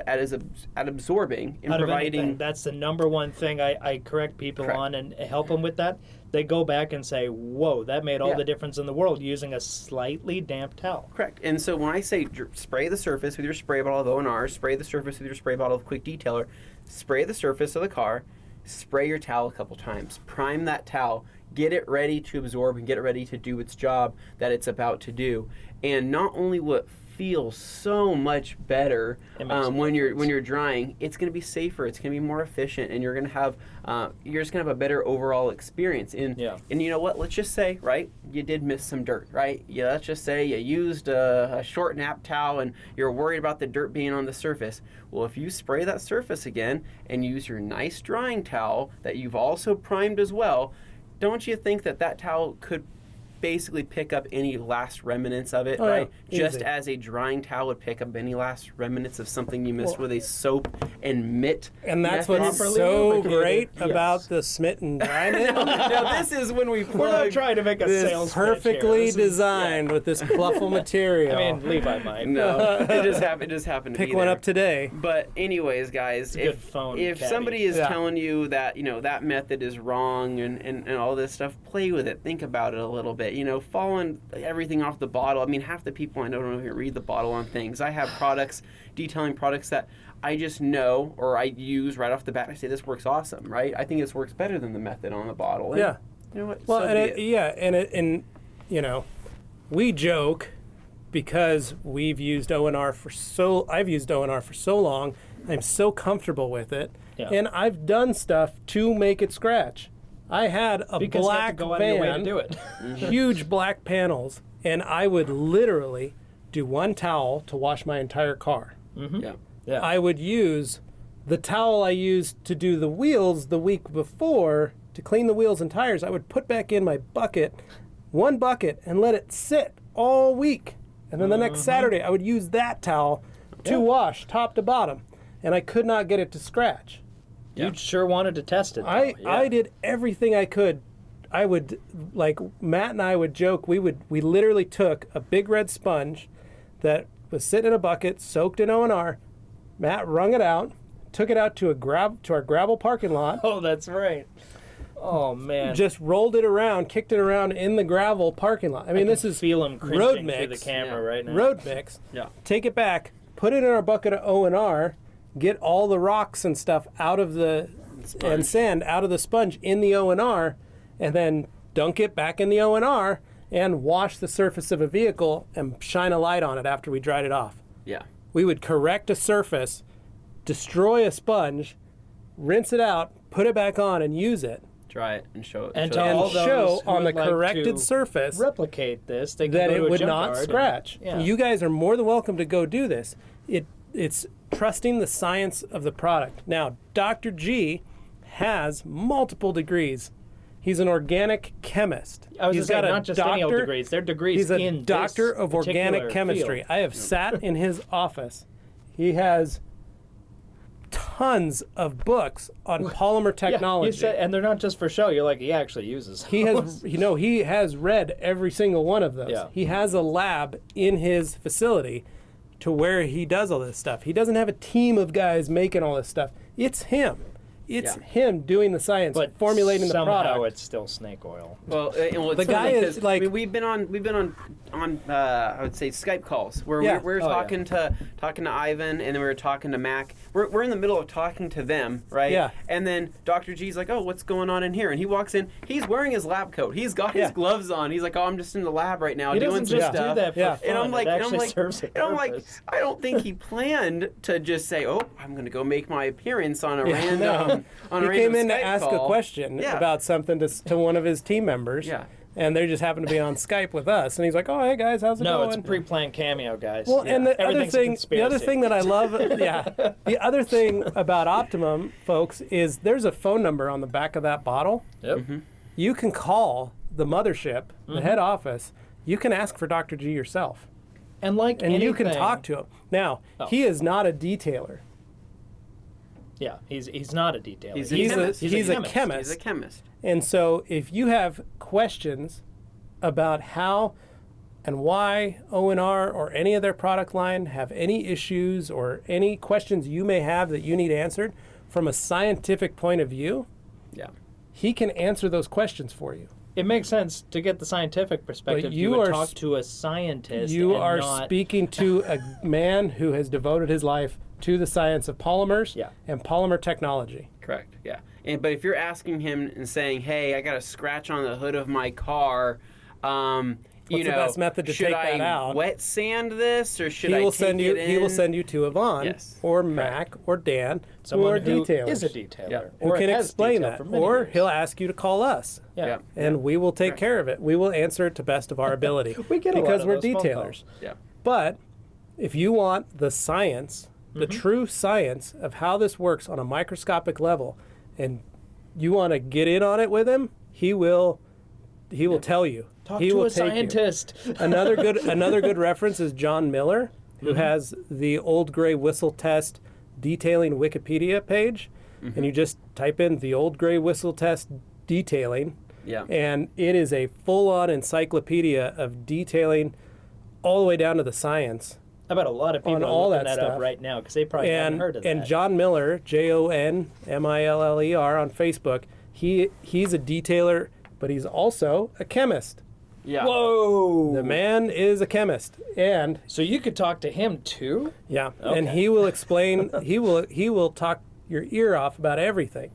absorbing and providing. That's the number one thing I correct people on and help them with that. They go back and say, whoa, that made all the difference in the world using a slightly damp towel. Correct. And so when I say spray the surface with your spray bottle of O&R, spray the surface with your spray bottle of quick detailer, spray the surface of the car, spray your towel a couple times, prime that towel, get it ready to absorb and get it ready to do its job that it's about to do. And not only will it feel so much better when you're drying, it's going to be safer, it's going to be more efficient, and you're just going to have a better overall experience. And you know what? Let's just say, right, you did miss some dirt, right? Let's just say you used a short nap towel and you're worried about the dirt being on the surface. Well, if you spray that surface again and use your nice drying towel that you've also primed as well, don't you think that towel could basically pick up any last remnants of it, right? Just as a drying towel would pick up any last remnants of something you missed with a soap and mitt. And that's what's so great about the Smit and Dry Mitt. Now this is when we're not trying to make a sales perfectly designed with this pluffle material. I mean, Levi might. No, it just happened to pick one up today. But anyways, guys, if somebody is telling you that that method is wrong and all this stuff, play with it. Think about it a little bit. Following everything off the bottle. I mean, half the people I know don't even read the bottle on things. I have detailing products that I just know or I use right off the bat. I say, this works awesome, right? I think this works better than the method on the bottle. And yeah. You know what? Well, we joke because I've used O&R for so long. I'm so comfortable with it. Yeah. And I've done stuff to make it scratch. I had a black van, huge black panels, and I would literally do one towel to wash my entire car. Mm-hmm. Yeah. I would use the towel I used to do the wheels the week before to clean the wheels and tires. I would put back in my one bucket, and let it sit all week. And then the next Saturday, I would use that towel to wash top to bottom, and I could not get it to scratch. You sure wanted to test it, though. I did everything I could. I would, Matt and I would joke, we literally took a big red sponge that was sitting in a bucket, soaked in O&R. Matt wrung it out, took it out to our gravel parking lot. Oh, that's right. Oh, man. Just rolled it around, kicked it around in the gravel parking lot. I mean, this is feel him road mix through the camera right now. Road mix. Yeah. Take it back, put it in our bucket of O&R, get all the rocks and stuff out of and sand out of the sponge in the O&R, and then dunk it back in the O&R and wash the surface of a vehicle and shine a light on it after we dried it off. Yeah. We would correct a surface, destroy a sponge, rinse it out, put it back on, and use it. Dry it and show it. And show on the corrected surface replicate this, that it would not scratch. You guys are more than welcome to go do this. It's trusting the science of the product. Now, Dr. G has multiple degrees. He's an organic chemist. He's got not just any old degrees. They're degrees in He's a doctor of organic chemistry. Field. I have sat in his office. He has tons of books on polymer technology. And they're not just for show. You're like, he actually uses those. He has read every single one of those. Yeah. He has a lab in his facility to where he does all this stuff. He doesn't have a team of guys making all this stuff. It's him. It's him doing the science, but formulating the product. Somehow it's still snake oil. Well, the guy is like, we've been on I would say Skype calls where we're talking to Ivan, and then we were talking to Mac. We're in the middle of talking to them, right? Yeah. And then Dr. G's like, oh, what's going on in here? And he walks in. He's wearing his lab coat. He's got his gloves on. He's like, oh, I'm just in the lab right now doing some stuff. Do that for fun. And I'm like, purpose. I don't think he planned to just say, oh, I'm going to go make my appearance on a random. He came in to ask a question about something to one of his team members. Yeah. And they just happened to be on Skype with us, and he's like, "Oh, hey guys, how's it going?" No, it's a pre-planned cameo, guys. Well, and the other thing that I love, the other thing about Optimum, folks, is there's a phone number on the back of that bottle. Yep. Mm-hmm. You can call the mothership, the head office. You can ask for Dr. G yourself, and you can talk to him. Now, he is not a detailer. Yeah, he's not a detailer. He's a chemist. He's a chemist. And so if you have questions about how and why O&R or any of their product line have any issues or any questions you may have that you need answered from a scientific point of view, he can answer those questions for you. It makes sense to get the scientific perspective. But you would talk to a scientist. You are speaking to a man who has devoted his life to the science of polymers and polymer technology. Correct, yeah. But if you're asking him and saying, hey, I got a scratch on the hood of my car, what's the best method to take that out? Should I wet sand this, or should I take it in? He will send you to Yvonne or Mac or Dan, someone who is a detailer, who can explain that. Or he'll ask you to call us, and we will take care of it. We will answer it to best of our ability because we're detailers. Yeah. But if you want the science, the true science of how this works on a microscopic level, and you want to get in on it with him, he will tell you. Talk to a scientist. Another good reference is John Miller, who has the Old Gray Whistle Test detailing Wikipedia page, and you just type in the Old Gray Whistle Test detailing, and it is a full-on encyclopedia of detailing all the way down to the science. I bet a lot of people are looking that up right now because they probably haven't heard of that. And John Miller, Jonmiller on Facebook, he's a detailer, but he's also a chemist. Yeah. Whoa! The man is a chemist, and so you could talk to him too. Yeah, okay. And he will explain. he will talk your ear off about everything,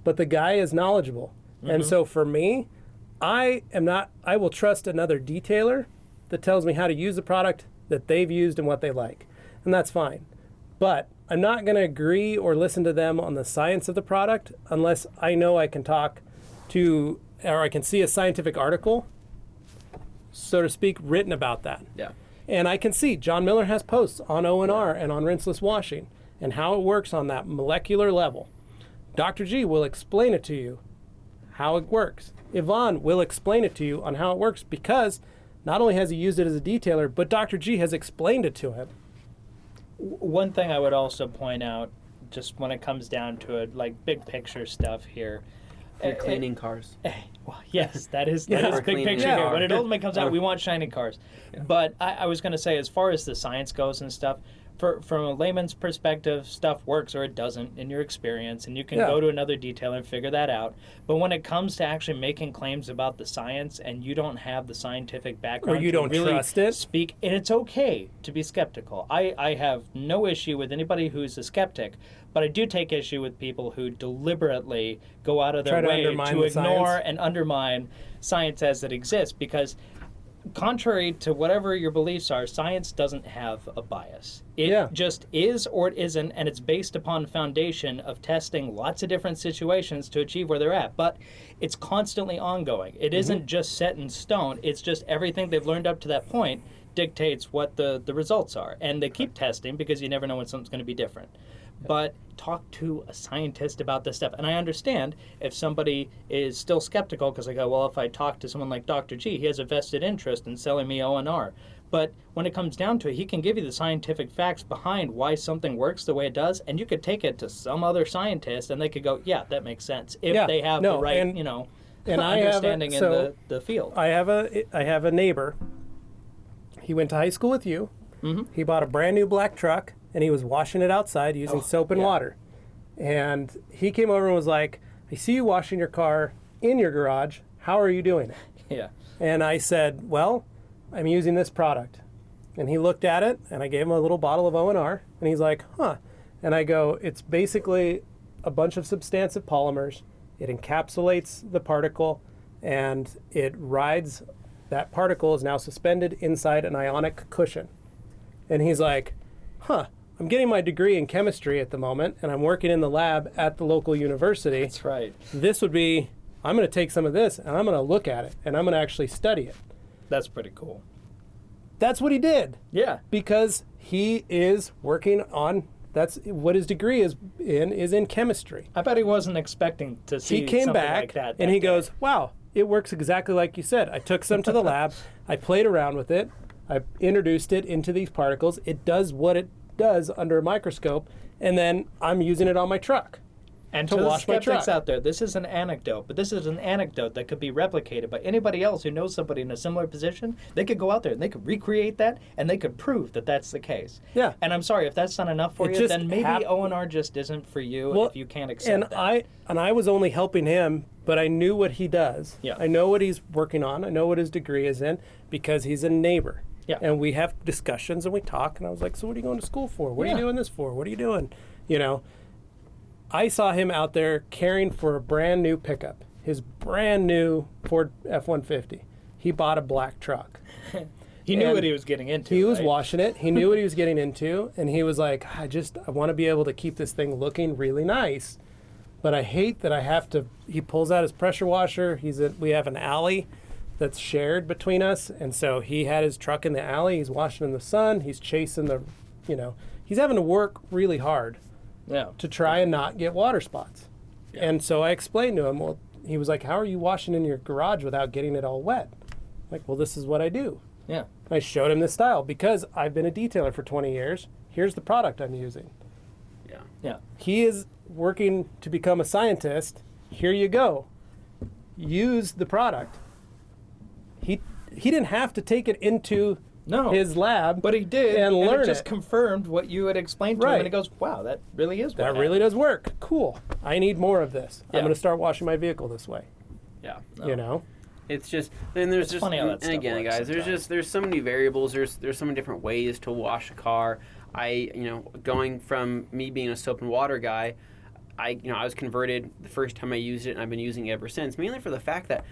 but the guy is knowledgeable, and so for me, I will trust another detailer that tells me how to use the product that they've used and what they like, and that's fine. But I'm not going to agree or listen to them on the science of the product unless I know I can talk to, or I can see a scientific article, so to speak, written about that. Yeah. And I can see John Miller has posts on O&R and on rinseless washing and how it works on that molecular level. Dr. G will explain it to you how it works. Yvonne will explain it to you on how it works because not only has he used it as a detailer, but Dr. G has explained it to him. One thing I would also point out, just when it comes down to it, like big picture stuff here. You're cleaning cars. Well, yes, that is big picture here. When it ultimately comes out, we want shiny cars. Yeah. But I was going to say, as far as the science goes and stuff, from a layman's perspective, stuff works or it doesn't in your experience, and you can go to another detailer and figure that out. But when it comes to actually making claims about the science and you don't have the scientific background, or you don't really trust it, speak, and it's okay to be skeptical. I have no issue with anybody who's a skeptic, but I do take issue with people who deliberately go out of their way to ignore and undermine science as it exists, because contrary to whatever your beliefs are, science doesn't have a bias. It just is or it isn't, and it's based upon foundation of testing lots of different situations to achieve where they're at. But it's constantly ongoing. It isn't just set in stone. It's just everything they've learned up to that point dictates what the results are. And they keep testing because you never know when something's going to be different. But talk to a scientist about this stuff. And I understand if somebody is still skeptical because they go, well, if I talk to someone like Dr. G, he has a vested interest in selling me O&R. But when it comes down to it, he can give you the scientific facts behind why something works the way it does, and you could take it to some other scientist, and they could go, yeah, that makes sense, if they have the right, and understanding in the field. I have a neighbor. He went to high school with you. Mm-hmm. He bought a brand new black truck, and he was washing it outside using soap and water. And he came over and was like, I see you washing your car in your garage. How are you doing it? Yeah. And I said, well, I'm using this product. And he looked at it, and I gave him a little bottle of O&R, and he's like, huh. And I go, it's basically a bunch of substantive polymers. It encapsulates the particle, and it rides, that particle is now suspended inside an ionic cushion. And he's like, huh, I'm getting my degree in chemistry at the moment, and I'm working in the lab at the local university. That's right. This would be, I'm going to take some of this, and I'm going to look at it, and I'm going to actually study it. That's pretty cool. That's what he did. Yeah. Because he is working on, that's what his degree is in chemistry. I bet he wasn't expecting to see he came something back like that. And he goes, wow, it works exactly like you said. I took some to the lab, I played around with it, I introduced it into these particles, it does what it does under a microscope, and then I'm using it on my truck. And to the skeptics out there, this is an anecdote, but this is an anecdote that could be replicated by anybody else who knows somebody in a similar position. They could go out there and they could recreate that, and they could prove that that's the case. Yeah. And I'm sorry, if that's not enough for you, then maybe O&R just isn't for you if you can't accept that. And I was only helping him, but I knew what he does. Yeah. I know what he's working on. I know what his degree is in because he's a neighbor. Yeah. And we have discussions and we talk, and I was like, so what are you going to school for? What are you doing this for? What are you doing? You know, I saw him out there caring for a brand new pickup, his brand new Ford F-150. He bought a black truck. He knew what he was getting into. He was washing it. He knew what he was getting into, and he was like, I want to be able to keep this thing looking really nice, but I hate that I have to. He pulls out his pressure washer. We have an alley that's shared between us, and so he had his truck in the alley. He's washing in the sun. He's chasing he's having to work really hard to try and not get water spots. Yeah. And so I explained to him, well, he was like, how are you washing in your garage without getting it all wet? I'm like, well, this is what I do. Yeah. I showed him this style because I've been a detailer for 20 years. Here's the product I'm using. Yeah. Yeah. He is working to become a scientist. Here you go. Use the product. He didn't have to take it into his lab, but he did, and learn it just confirmed what you had explained to him, and he goes, wow, that really is that really does work. Cool. I need more of this. I'm going to start washing my vehicle this way. Yeah. You know? It's just, then there's just, funny how that and again, guys, there's so many variables. There's so many different ways to wash a car. Going from me being a soap and water guy, I was converted the first time I used it, and I've been using it ever since, mainly for the fact that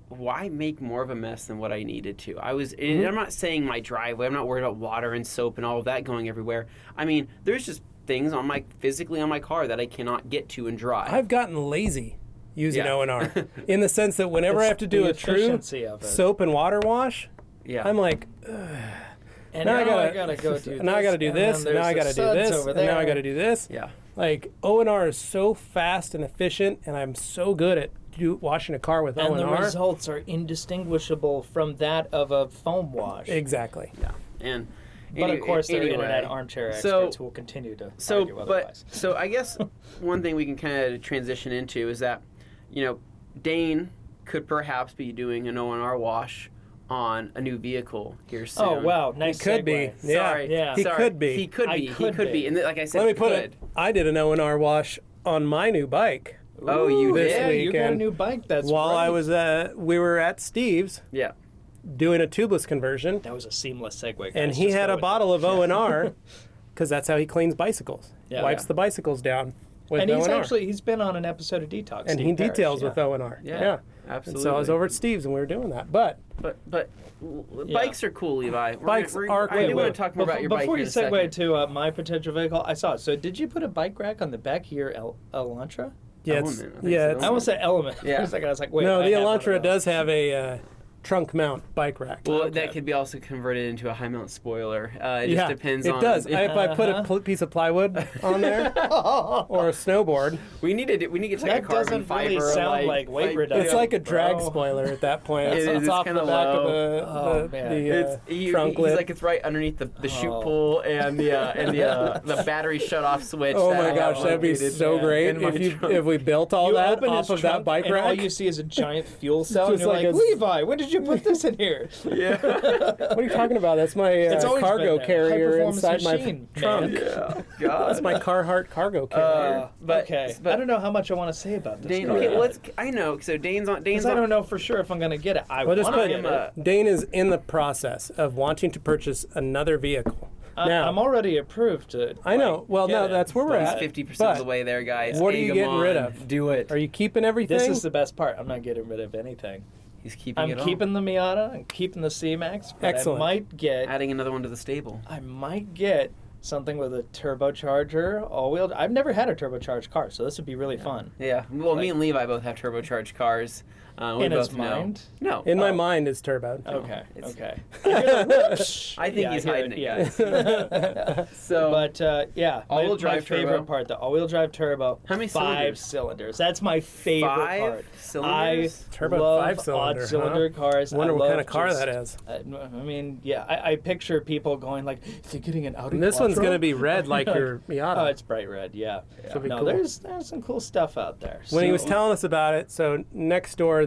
why make more of a mess than what I needed to? I'm not saying my driveway, I'm not worried about water and soap and all of that going everywhere. I mean, there's just things physically on my car that I cannot get to and dry. I've gotten lazy using O&R in the sense that whenever I have to do a true soap and water wash, I'm like, ugh. And now I gotta go do this. Now I gotta do this. And now I gotta do this. And now I gotta do this. Yeah. Like O&R is so fast and efficient, and I'm so good at washing a car with O&R. And the results are indistinguishable from that of a foam wash. Exactly. Yeah. But of course, there are internet armchair experts who will continue to argue otherwise. So I guess one thing we can kind of transition into is that, Dane could perhaps be doing an O&R wash on a new vehicle here soon. Oh, wow. Nice segue. Could be. Sorry. Yeah. He could be. He could be. And like I said, let me put it. I did an O&R wash on my new bike. Oh, you did? Yeah, you got a new bike. That's while right. we were at Steve's. Yeah. Doing a tubeless conversion. That was a seamless segue, guys. And he had a bottle of O&R because that's how he cleans bicycles. Wipes the bicycles down with and O&R. He's been on an episode of Detox. And he details with O&R. Yeah, absolutely. And so I was over at Steve's and we were doing that. But bikes are cool, Levi. Bikes are cool. I do want to talk more about your bike before you segue to my potential vehicle. I saw it. So did you put a bike rack on the back of your Elantra? Yeah, I almost said Element. Yeah. For a second, I was like, wait. No, the Elantra does have a trunk mount bike rack. Well, that could be also converted into a high mount spoiler. It just depends on... It does. If I put a piece of plywood on there or a snowboard... We need to get like a carbon fiber. That doesn't really sound like weight reduction. It's like a drag spoiler at that point. It's off the back of the trunk lid. He's like, it's right underneath the chute pull and the battery shut-off switch. Oh my gosh, that'd be so great if we built all that off of that bike rack. And all you see is a giant fuel cell, and you're like, Levi, when did you did you put this in here? Yeah. What are you talking about? That's my cargo carrier inside my trunk. Yeah. God. That's my Carhartt cargo carrier. But I don't know how much I want to say about this. Dane, okay, I know. So Dane's on. I don't know for sure if I'm going to get it. Dane is in the process of wanting to purchase another vehicle. Now, I'm already approved to. I know. Well, no, that's where we're at. 50% of the way there, guys. What are you getting rid of? Do it. Are you keeping everything? This is the best part. I'm not getting rid of anything. He's keeping it all. I'm keeping the Miata. I'm keeping the C-Max. But Excellent. I might get... Adding another one to the stable. I might get something with a turbocharger, all-wheel... I've never had a turbocharged car, so this would be really fun. Yeah. Well, me and Levi both have turbocharged cars. In his mind? No. In my mind is turbo. Okay. I think he's hiding it, guys. So, but all-wheel drive my favorite turbo. part, the all-wheel drive turbo. How many 5 cylinders? That's my favorite part. 5 cylinders? Turbo love 5-cylinder, odd-cylinder cars. I wonder what kind of car that is. I mean, I picture people going like, "Is he getting an Audi?" And this one's going to be red like your Miata. Oh, it's bright red. Yeah. Cool. There's some cool stuff out there. When he was telling us about it, so next door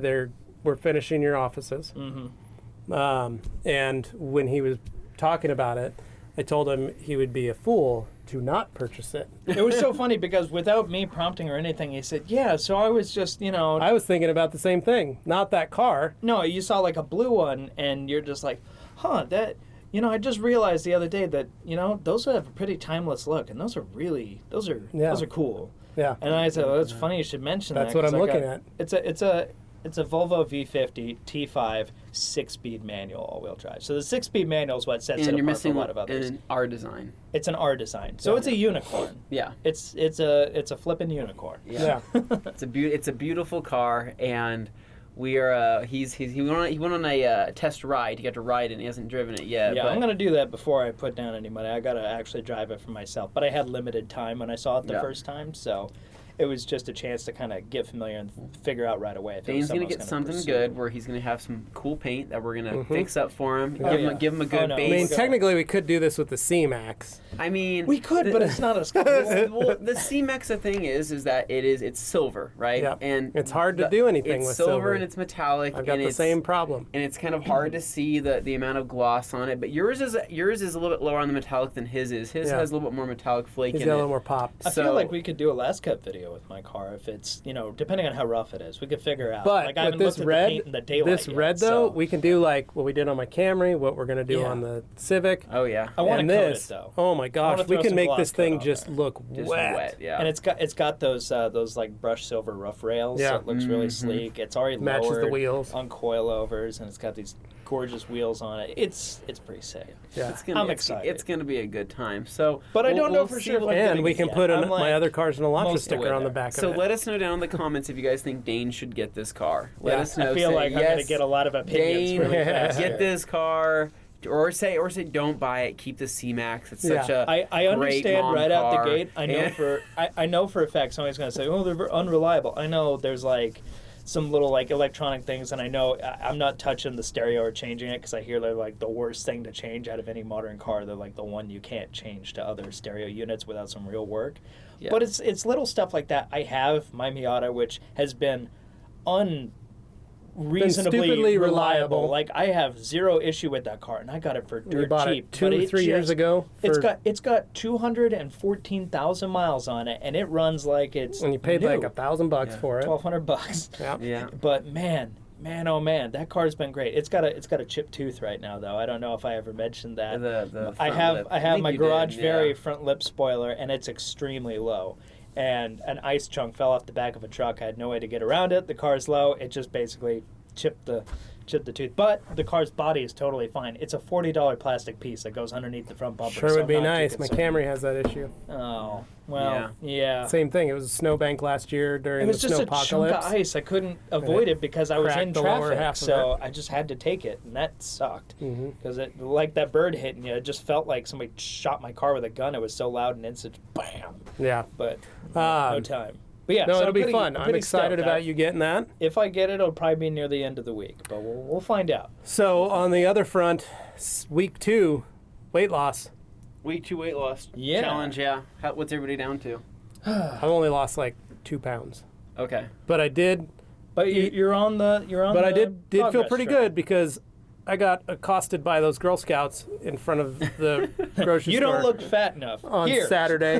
we're finishing your offices. Mm-hmm. And when he was talking about it, I told him he would be a fool to not purchase it. It was so funny because without me prompting or anything, he said, "Yeah, so I was just, I was thinking about the same thing. Not that car. No, you saw like a blue one, and you're just like, that... I just realized the other day that, those have a pretty timeless look, and those are cool." Yeah. And I said, well, it's funny you should mention That's that. That's what I'm looking at. It's a Volvo V50 T5 6-speed manual all-wheel drive. So the 6-speed manual is what sets it apart from a lot of others. And an R design. It's an R design. So it's a unicorn. Yeah. It's a flipping unicorn. Yeah. It's a beautiful car, and we are he went on a test ride. He got to ride it, and he hasn't driven it yet. Yeah, but I'm gonna do that before I put down any money. I gotta actually drive it for myself. But I had limited time when I saw it the first time, so it was just a chance to kind of get familiar and figure out right away. Dane's going to get something good where he's going to have some cool paint that we're going to fix up for him. Give him a good base. I mean, technically, we could do this with the C-Max. I mean, we could, but it's not as cool. Well, the C-Max, the thing is that it's silver, right? Yeah. And it's hard to do anything with silver. It's silver and it's metallic. I've got the same problem. And it's kind of hard to see the amount of gloss on it. But yours is a little bit lower on the metallic than his is. His has a little bit more metallic flake in it. He's got a little more pop. I feel like we could do a last cut video with my car if it's, depending on how rough it is. We could figure out. But like, I haven't with looked at the paint in the daylight yet, though, we can do like what we did on my Camry, what we're going to do on the Civic. Oh, yeah. I want to coat it, though. Oh, my gosh. We can make this thing just look wet. Yeah. And it's got those like brushed silver rough rails. Yeah. So it looks really sleek. It's already matches lowered the wheels on coilovers, and it's got these gorgeous wheels on it. It's pretty sick. Yeah. I'm excited. It's going to be a good time. So, but I don't know for sure. And we can put my other car's an Elantra sticker on the back of it. So let us know down in the comments if you guys think Dane should get this car. Let us know. I feel like I'm going to get a lot of opinions Dane, really fast. Get this car. Or say don't buy it. Keep the C-Max. It's such a I understand right car. Out the gate. I know for a fact somebody's going to say, "Oh, they're unreliable." I know there's like some little like electronic things, and I know I'm not touching the stereo or changing it because I hear they're like the worst thing to change out of any modern car. They're like the one you can't change to other stereo units without some real work. Yeah. But it's little stuff like that. I have my Miata, which has been reasonably reliable. Like I have zero issue with that car, and I got it for dirt cheap. 2 or 3 years ago. It's got 214,000 miles on it, and it runs like it's and you paid new. like $1,000 for it. $1,200. Yep. Yeah. But man, oh man, that car's been great. It's got a chipped tooth right now, though. I don't know if I ever mentioned that. I have my garage Very front lip spoiler, and it's extremely low. And an ice chunk fell off the back of a truck. I had no way to get around it. The car's low. It just basically chipped the tooth. But the car's body is totally fine. It's a $40 plastic piece that goes underneath the front bumper. Sure would be nice. My Camry has that issue. Oh, well, yeah. Same thing. It was a snowbank last year during the snow apocalypse. It was just a chunk of ice. I couldn't avoid it because I was in traffic. So I just had to take it, and that sucked. Because like that bird hitting you, it just felt like somebody shot my car with a gun. It was so loud and instant, bam. Yeah. But no time. But yeah, no, it'll be fun. I'm excited about you getting that. If I get it, it'll probably be near the end of the week, but we'll find out. So on the other front, week 2, weight loss. Week 2 weight loss challenge, yeah. What's everybody down to? I've only lost like 2 pounds. Okay. But I did But you're on the. But I did feel pretty good because I got accosted by those Girl Scouts in front of the grocery store. You don't look fat enough. On Saturday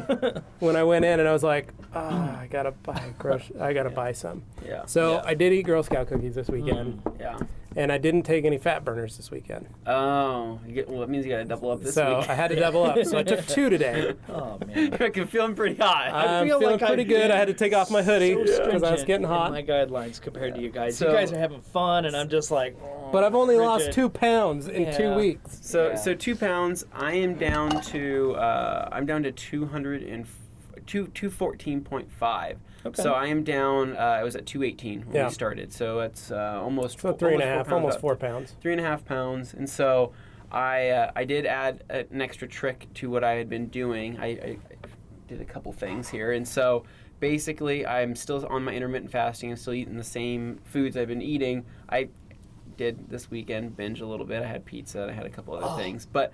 when I went in, and I was like, I gotta buy some. Yeah. So I did eat Girl Scout cookies this weekend. Yeah. And I didn't take any fat burners this weekend. Oh, well, that means you got to double up this week. So I had to double up. So I took 2 today. Oh, man. I'm feeling pretty hot. I'm feeling pretty good. I had to take off my hoodie because I was getting hot. My guidelines compared to you guys. So, you guys are having fun, and I'm just like. Oh, but I've only lost 2 pounds in 2 weeks. So 2 pounds. I am down to 214.5. Okay. So I am down. I was at 218 when we started. So it's almost 3.5, almost 4 pounds. 3.5 pounds. And so I did add an extra trick to what I had been doing. I did a couple things here, and so basically I'm still on my intermittent fasting. I'm still eating the same foods I've been eating. I did this weekend binge a little bit. I had pizza and I had a couple other things. But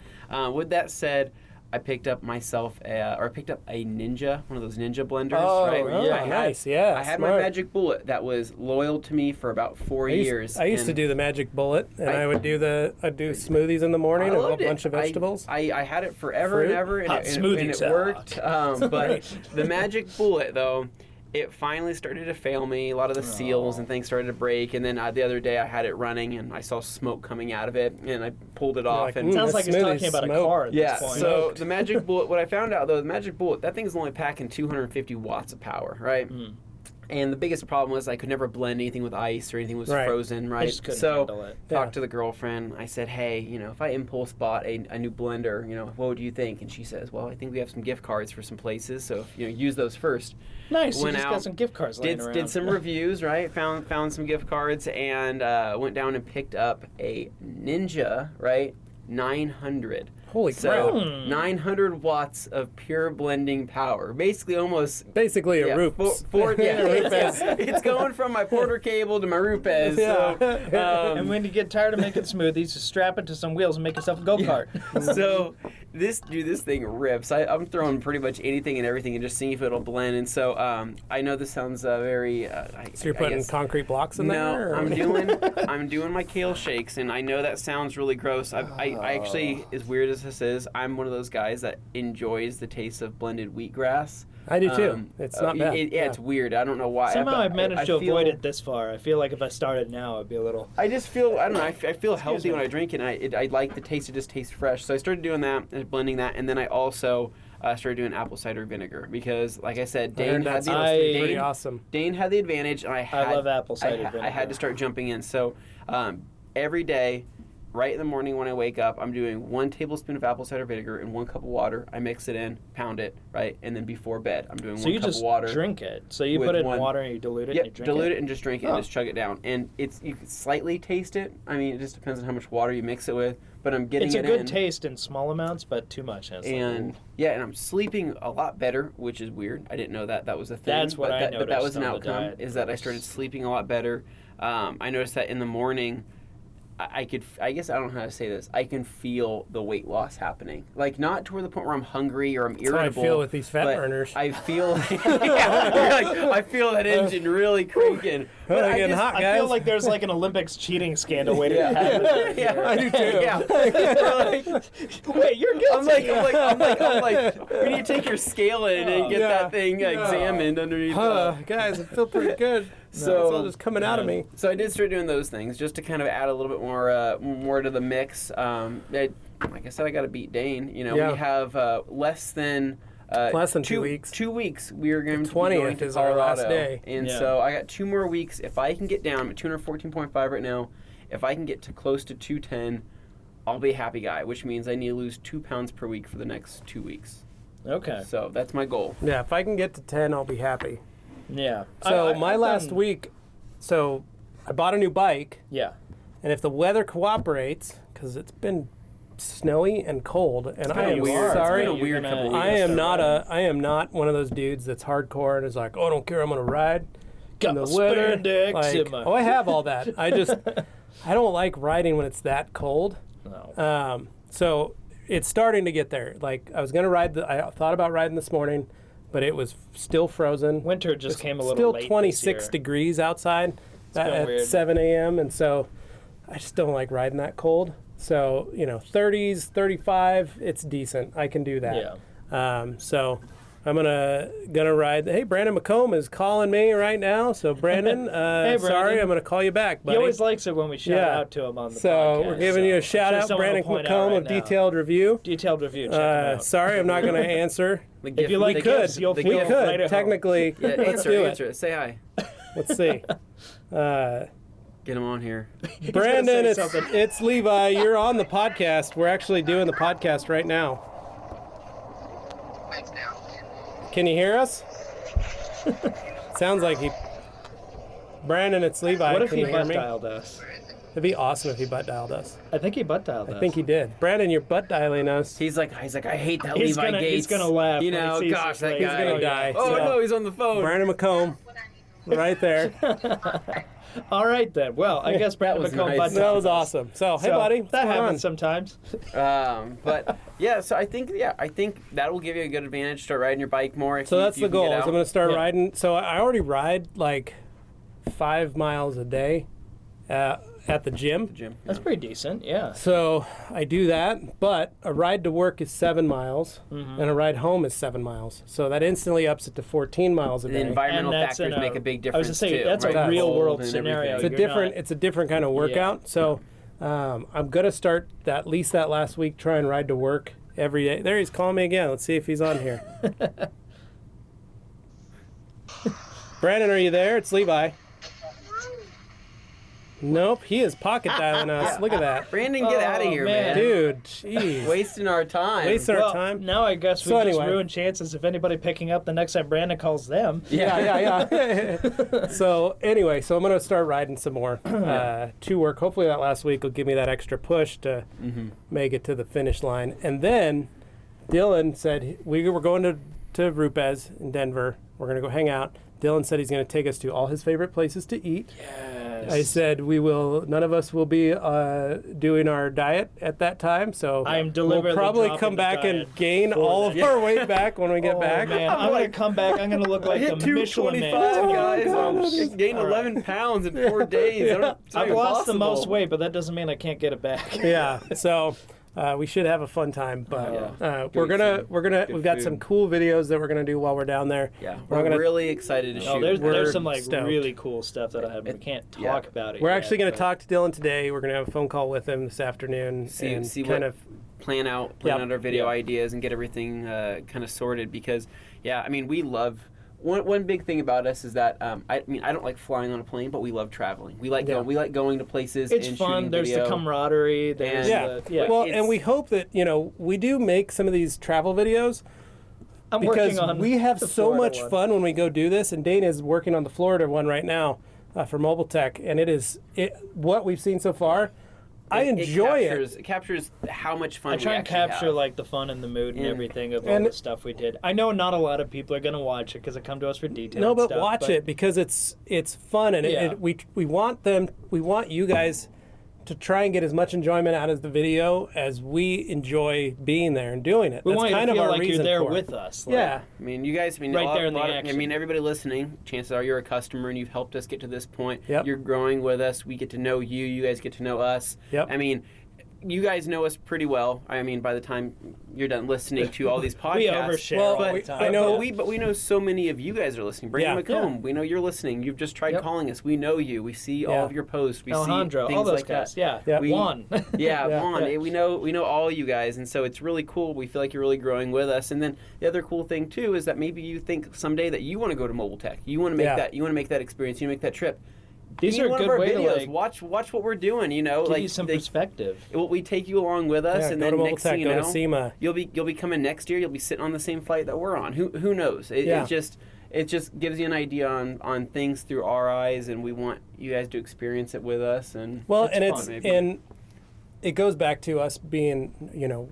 with that said, I picked up a Ninja, one of those Ninja blenders. Nice, yeah. I had my Magic Bullet that was loyal to me for about 4 years. I used to do the Magic Bullet, and I would do smoothies in the morning and a bunch of vegetables. I had it forever and ever, and it worked. But the Magic Bullet, though, it finally started to fail me. A lot of the seals and things started to break, and then the other day I had it running, and I saw smoke coming out of it, and I pulled it off. And sounds like it's talking about a car at this point. So the Magic Bullet, what I found out, though, the Magic Bullet, that thing is only packing 250 watts of power, right? Mm. And the biggest problem was I could never blend anything with ice or anything was frozen, right? I just couldn't handle it. Talked to the girlfriend. I said, hey, if I impulse bought a new blender, what would you think? And she says, well, I think we have some gift cards for some places, so use those first. Nice. Went out, got some gift cards laying around. Did some reviews, right? Found some gift cards and went down and picked up a Ninja, right? 900. Holy crap. 900 watts of pure blending power. Basically a Rupes. It's going from my Porter cable to my Rupes. Yeah. So, and when you get tired of making smoothies, just strap it to some wheels and make yourself a go-kart. So this thing rips. I'm throwing pretty much anything and everything and just seeing if it'll blend. And so I know this sounds very... so you're putting concrete blocks in there? No, I'm doing my kale shakes, and I know that sounds really gross. I actually, as weird as this is, I'm one of those guys that enjoys the taste of blended wheatgrass. I do too. It's not bad. It's weird. I don't know why. Somehow I've managed to avoid it this far. I feel like if I started now, it'd be a little... I just feel, I don't know, I feel healthy when I drink it, and I like the taste. It just tastes fresh. So I started doing that and blending that, and then I also started doing apple cider vinegar because, like I said, Dane had pretty awesome. Dane had the advantage, and I love apple cider vinegar. I had to start jumping in. So every day, right in the morning when I wake up, I'm doing 1 tablespoon of apple cider vinegar in 1 cup of water. I mix it in, pound it, right? And then before bed, I'm doing 1 cup of water. So you just drink it. So you put it in water and you dilute it and you drink it? Dilute it and just drink it and just chug it down. And you can slightly taste it. I mean, it just depends on how much water you mix it with. But I'm getting it in. It's a good taste in small amounts, but too much. And I'm sleeping a lot better, which is weird. I didn't know that was a thing. That's what I noticed. But that was an outcome, is that I started sleeping a lot better. I noticed that in the morning, I guess I don't know how to say this. I can feel the weight loss happening. Like, not to the point where I'm hungry or I'm irritable. That's how I feel with these fat burners. I feel, I feel that engine really cranking. But I feel like there's like an Olympics cheating scandal waiting to happen. I do too. Wait, you're guilty. I'm like, we need to take your scale in and get that thing examined underneath. Guys, I feel pretty good. So it's all just coming out of me. So I did start doing those things just to kind of add a little bit more to the mix. Like I said, I got to beat Dane. We have less than 2 weeks. 2 weeks. We are going to 20th is our last day, and so I got 2 more weeks. If I can get down, I'm at 214.5 right now. If I can get to close to 210, I'll be a happy guy. Which means I need to lose 2 pounds per week for the next 2 weeks. Okay. So that's my goal. Yeah, if I can get to 10, I'll be happy. Yeah. So my last week, I bought a new bike. Yeah. And if the weather cooperates, because it's been snowy and cold, and I am sorry, it's been a weird couple weeks. I am not one of those dudes that's hardcore and is like, oh, I don't care, I'm gonna ride in the weather. I have all that. I don't like riding when it's that cold. No. So it's starting to get there. Like I was gonna ride. I thought about riding this morning, but it was still frozen. Winter just came a little late. Still 26 degrees outside. at 7 a.m. And so I just don't like riding that cold. So, 30s, 35, it's decent. I can do that. Yeah. So I'm gonna ride. Hey, Brandon McComb is calling me right now. So Brandon, hey, Brandon. Sorry, I'm gonna call you back, buddy. He always likes it when we shout out to him on the podcast. So we're giving you a shout out, Brandon McComb of Detailed Review. Detailed Review. Check him out. Sorry, I'm not gonna answer. If you like gifts, you'll we could right technically. Yeah, answer it. Say hi. Let's see. Get him on here. Brandon, it's Levi. You're on the podcast. We're actually doing the podcast right now. Can you hear us? Sounds like Brandon, it's Levi. What if Can he you hear butt me? dialed us? It'd be awesome if he butt dialed us. I think he butt dialed us. I think he did. Brandon, you're butt dialing us. He's like, I hate that Levi Gates. He's gonna laugh. Gosh, that guy. He's gonna die. Oh no, he's on the phone. Brandon McComb, right there. All right then. Well, I guess Brandon McComb butt dialed us. That was awesome. So hey, buddy, that happens sometimes. But yeah, so I think that will give you a good advantage. Start riding your bike more. So that's the goal. I'm going to start riding. So I already ride like 5 miles a day at the gym. That's pretty decent. Yeah. So I do that, but a ride to work is 7 miles, and a ride home is 7 miles. So that instantly ups it to 14 miles a day. The environmental factors make a big difference. I was going to say too, that's right? a real world scenario. It's a different kind of workout. Yeah. So I'm going to start at least that last week, try and ride to work every day. There, he's calling me again. Let's see if he's on here. Brandon, are you there? It's Levi. Nope, he is pocket dialing us. Look at that. Brandon, get out of here, man. Dude, jeez. Wasting our time. Our time. Now I guess we just ruined chances of anybody picking up the next time Brandon calls them. Yeah. So anyway, I'm going to start riding some more to work. Hopefully that last week will give me that extra push to make it to the finish line. And then Dylan said we were going to Rupes in Denver. We're going to go hang out. Dylan said he's going to take us to all his favorite places to eat. Yes. I said none of us will be doing our diet at that time, so I am deliberately we'll probably come back and gain all of our weight back when we get back. Man, I'm going to come back. I'm going to look like the Michelin Man. Guys. Gained 11 pounds in 4 days. I've lost the most weight, but that doesn't mean I can't get it back. Yeah, so we should have a fun time, but we've got some cool videos that we're gonna do while we're down there. Yeah, we're really excited to shoot. There's some really cool stuff that we can't talk about it. We're actually gonna talk to Dylan today. We're gonna have a phone call with him this afternoon see kind of plan out our video ideas and get everything kind of sorted because we love. One big thing about us is that I don't like flying on a plane, but we love traveling. We like going to places. It's and fun. There's video. the camaraderie. Well, and we hope that we do make some of these travel videos because we have so much fun when we go do this. And Dane is working on the Florida one right now for Mobile Tech, and what we've seen so far. I enjoy it. It captures how much fun I try and capture the fun and the mood and everything of all the stuff we did. I know not a lot of people are going to watch it because they come to us for details. No, but watch it because it's fun and we want you guys to try and get as much enjoyment out of the video as we enjoy being there and doing it. We That's want you kind to of feel our like reason you're there for with it. us. You guys, right there in the action. Everybody listening, chances are you're a customer and you've helped us get to this point. Yep. You're growing with us. We get to know you. You guys get to know us. Yep. You guys know us pretty well. By the time you're done listening to all these podcasts, we overshare all the time. I know, but we know so many of you guys are listening. Brandon McComb, we know you're listening. You've just tried calling us. We know you. We see all of your posts. We Alejandro, see things all those like guys. that. Juan. Juan. We know all you guys, and so it's really cool. We feel like you're really growing with us. And then the other cool thing too is that maybe you think someday that you want to go to Mobile Tech. You want to make that. You want to make that experience. You want to make that trip. These are a good way to watch what we're doing. Give you some perspective. We take you along with us, and then next thing you know, to SEMA. You'll be coming next year. You'll be sitting on the same flight that we're on. Who knows? It just gives you an idea on things through our eyes, and we want you guys to experience it with us. And it goes back to us being,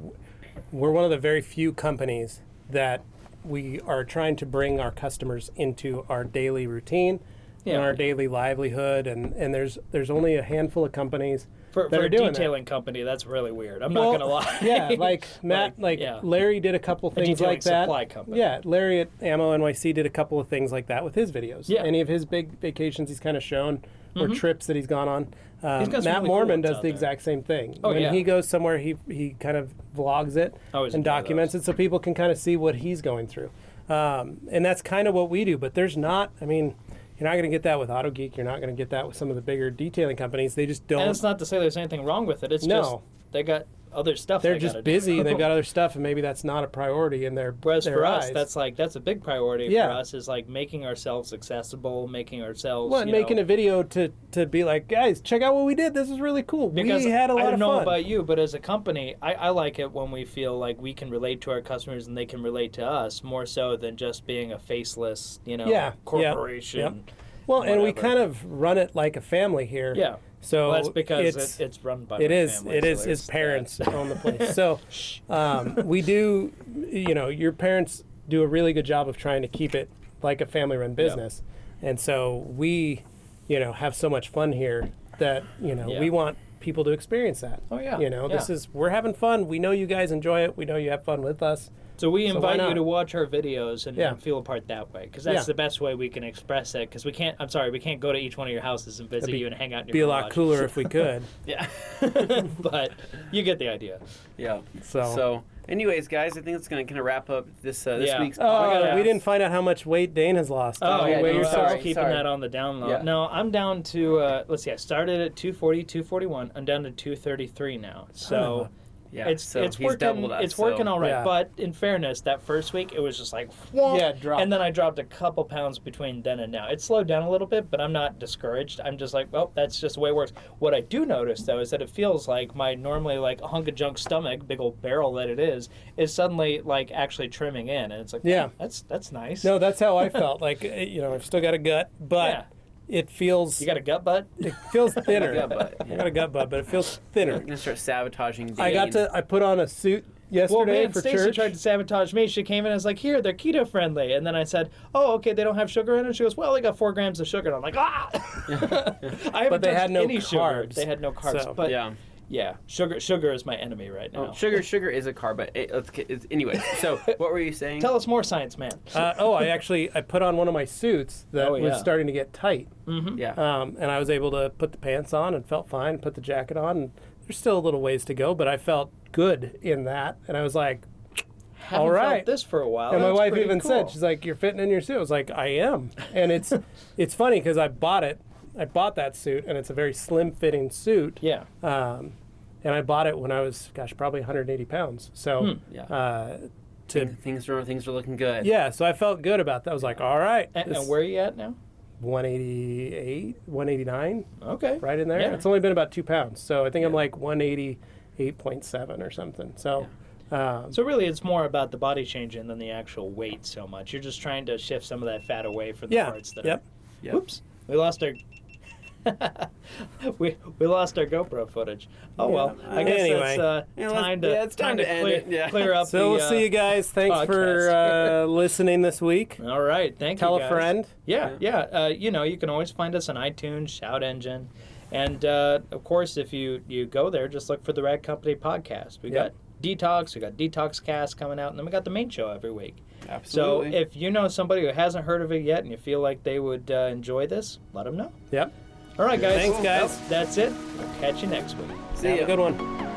we're one of the very few companies that we are trying to bring our customers into our daily routine. In our daily livelihood, and there's only a handful of companies that are doing a detailing company. That's really weird. I'm not going to lie. Like Matt, Larry did a couple things like that. Supply company. Yeah, Larry at Ammo NYC did a couple of things like that with his videos. Yeah. Any of his big vacations he's kind of shown or trips that he's gone on. Matt really Mormon cool does the exact same thing. Oh, when he goes somewhere, he kind of vlogs it and documents it so people can kind of see what he's going through. And that's kind of what we do. But there's not, I mean, you're not going to get that with AutoGeek. You're not going to get that with some of the bigger detailing companies. They just don't. And it's not to say there's anything wrong with it. It's just they got other stuff. They're just busy and they've got other stuff, and maybe that's not a priority in their Whereas for eyes. us, that's a big priority for us, is like making ourselves accessible, making ourselves making a video to be like, guys, check out what we did. This is really cool. Because we had a lot of fun. I don't know about you, but as a company, I like it when we feel like we can relate to our customers and they can relate to us more so than just being a faceless, corporation. Yep. Well, and we kind of run it like a family here. Yeah. So that's because it's run by family. It is his parents own the place. So we do, your parents do a really good job of trying to keep it like a family-run business. Yep. And so we, have so much fun here that, we want people to experience that. Oh, yeah. We're having fun. We know you guys enjoy it. We know you have fun with us. So we invite you to watch our videos and feel a part that way, because that's the best way we can express it. Because we can't go to each one of your houses and visit you and hang out in your garage. Be a lot cooler if we could. Yeah, but you get the idea. Yeah. So, anyways, guys, I think it's going to kind of wrap up this week's podcast. We didn't find out how much weight Dane has lost. Keeping that on the down low. Yeah. No, I'm down to let's see. I started at 240, 241. I'm down to 233 now. So. Yeah, it's working. It's working all right. Yeah. But in fairness, that first week it was just like and then I dropped a couple pounds between then and now. It slowed down a little bit, but I'm not discouraged. I'm just like, well, that's just the way it works. What I do notice though is that it feels like my normally like a hunk of junk stomach, big old barrel that it is suddenly like actually trimming in, and it's like, that's nice. No, that's how I felt. Like I've still got a gut, but. It feels... You got a gut butt? It feels thinner. I got a gut butt, but it feels thinner. I'm going to start sabotaging Dane. I put on a suit yesterday for Stacey church. Tried to sabatage me. She came in and was like, here, they're keto friendly. And then I said, oh, okay, they don't have sugar in it? She goes, well, they got 4 grams of sugar. And I'm like, I haven't touched any sugar. They had no carbs. So, but yeah, sugar is my enemy right now. Sugar is a carb. But anyway, so what were you saying? Tell us more, science man. I put on one of my suits that was starting to get tight. Mm-hmm. Yeah. And I was able to put the pants on and felt fine, put the jacket on. And there's still a little ways to go, but I felt good in that. And I was like, all right. Felt this for a while. And my wife even said, she's like, you're fitting in your suit. I was like, I am. And it's funny because I bought that suit, and it's a very slim-fitting suit. Yeah. And I bought it when I was, probably 180 pounds. So, things are looking good. Yeah, so I felt good about that. I was like, all right. And where are you at now? 188, 189. Okay. Right in there. Yeah. It's only been about 2 pounds. So I think I'm like 188.7 or something. So. So really, it's more about the body changing than the actual weight so much. You're just trying to shift some of that fat away from the parts that are... Whoops. We lost our... we lost our GoPro footage. Oh well, I guess it's time to end it. Clear up. So we'll see you guys. Thanks for listening this week. All right, thank you. Tell a friend. Yeah. You can always find us on iTunes, Shout Engine, and of course, if you go there, just look for the Rad Company podcast. We got Detox, we got Detox Cast coming out, and then we got the main show every week. Absolutely. So if you know somebody who hasn't heard of it yet, and you feel like they would enjoy this, let them know. Yep. All right, guys. Thanks, guys. Well, that's it. We'll catch you next week. See ya. Have a good one.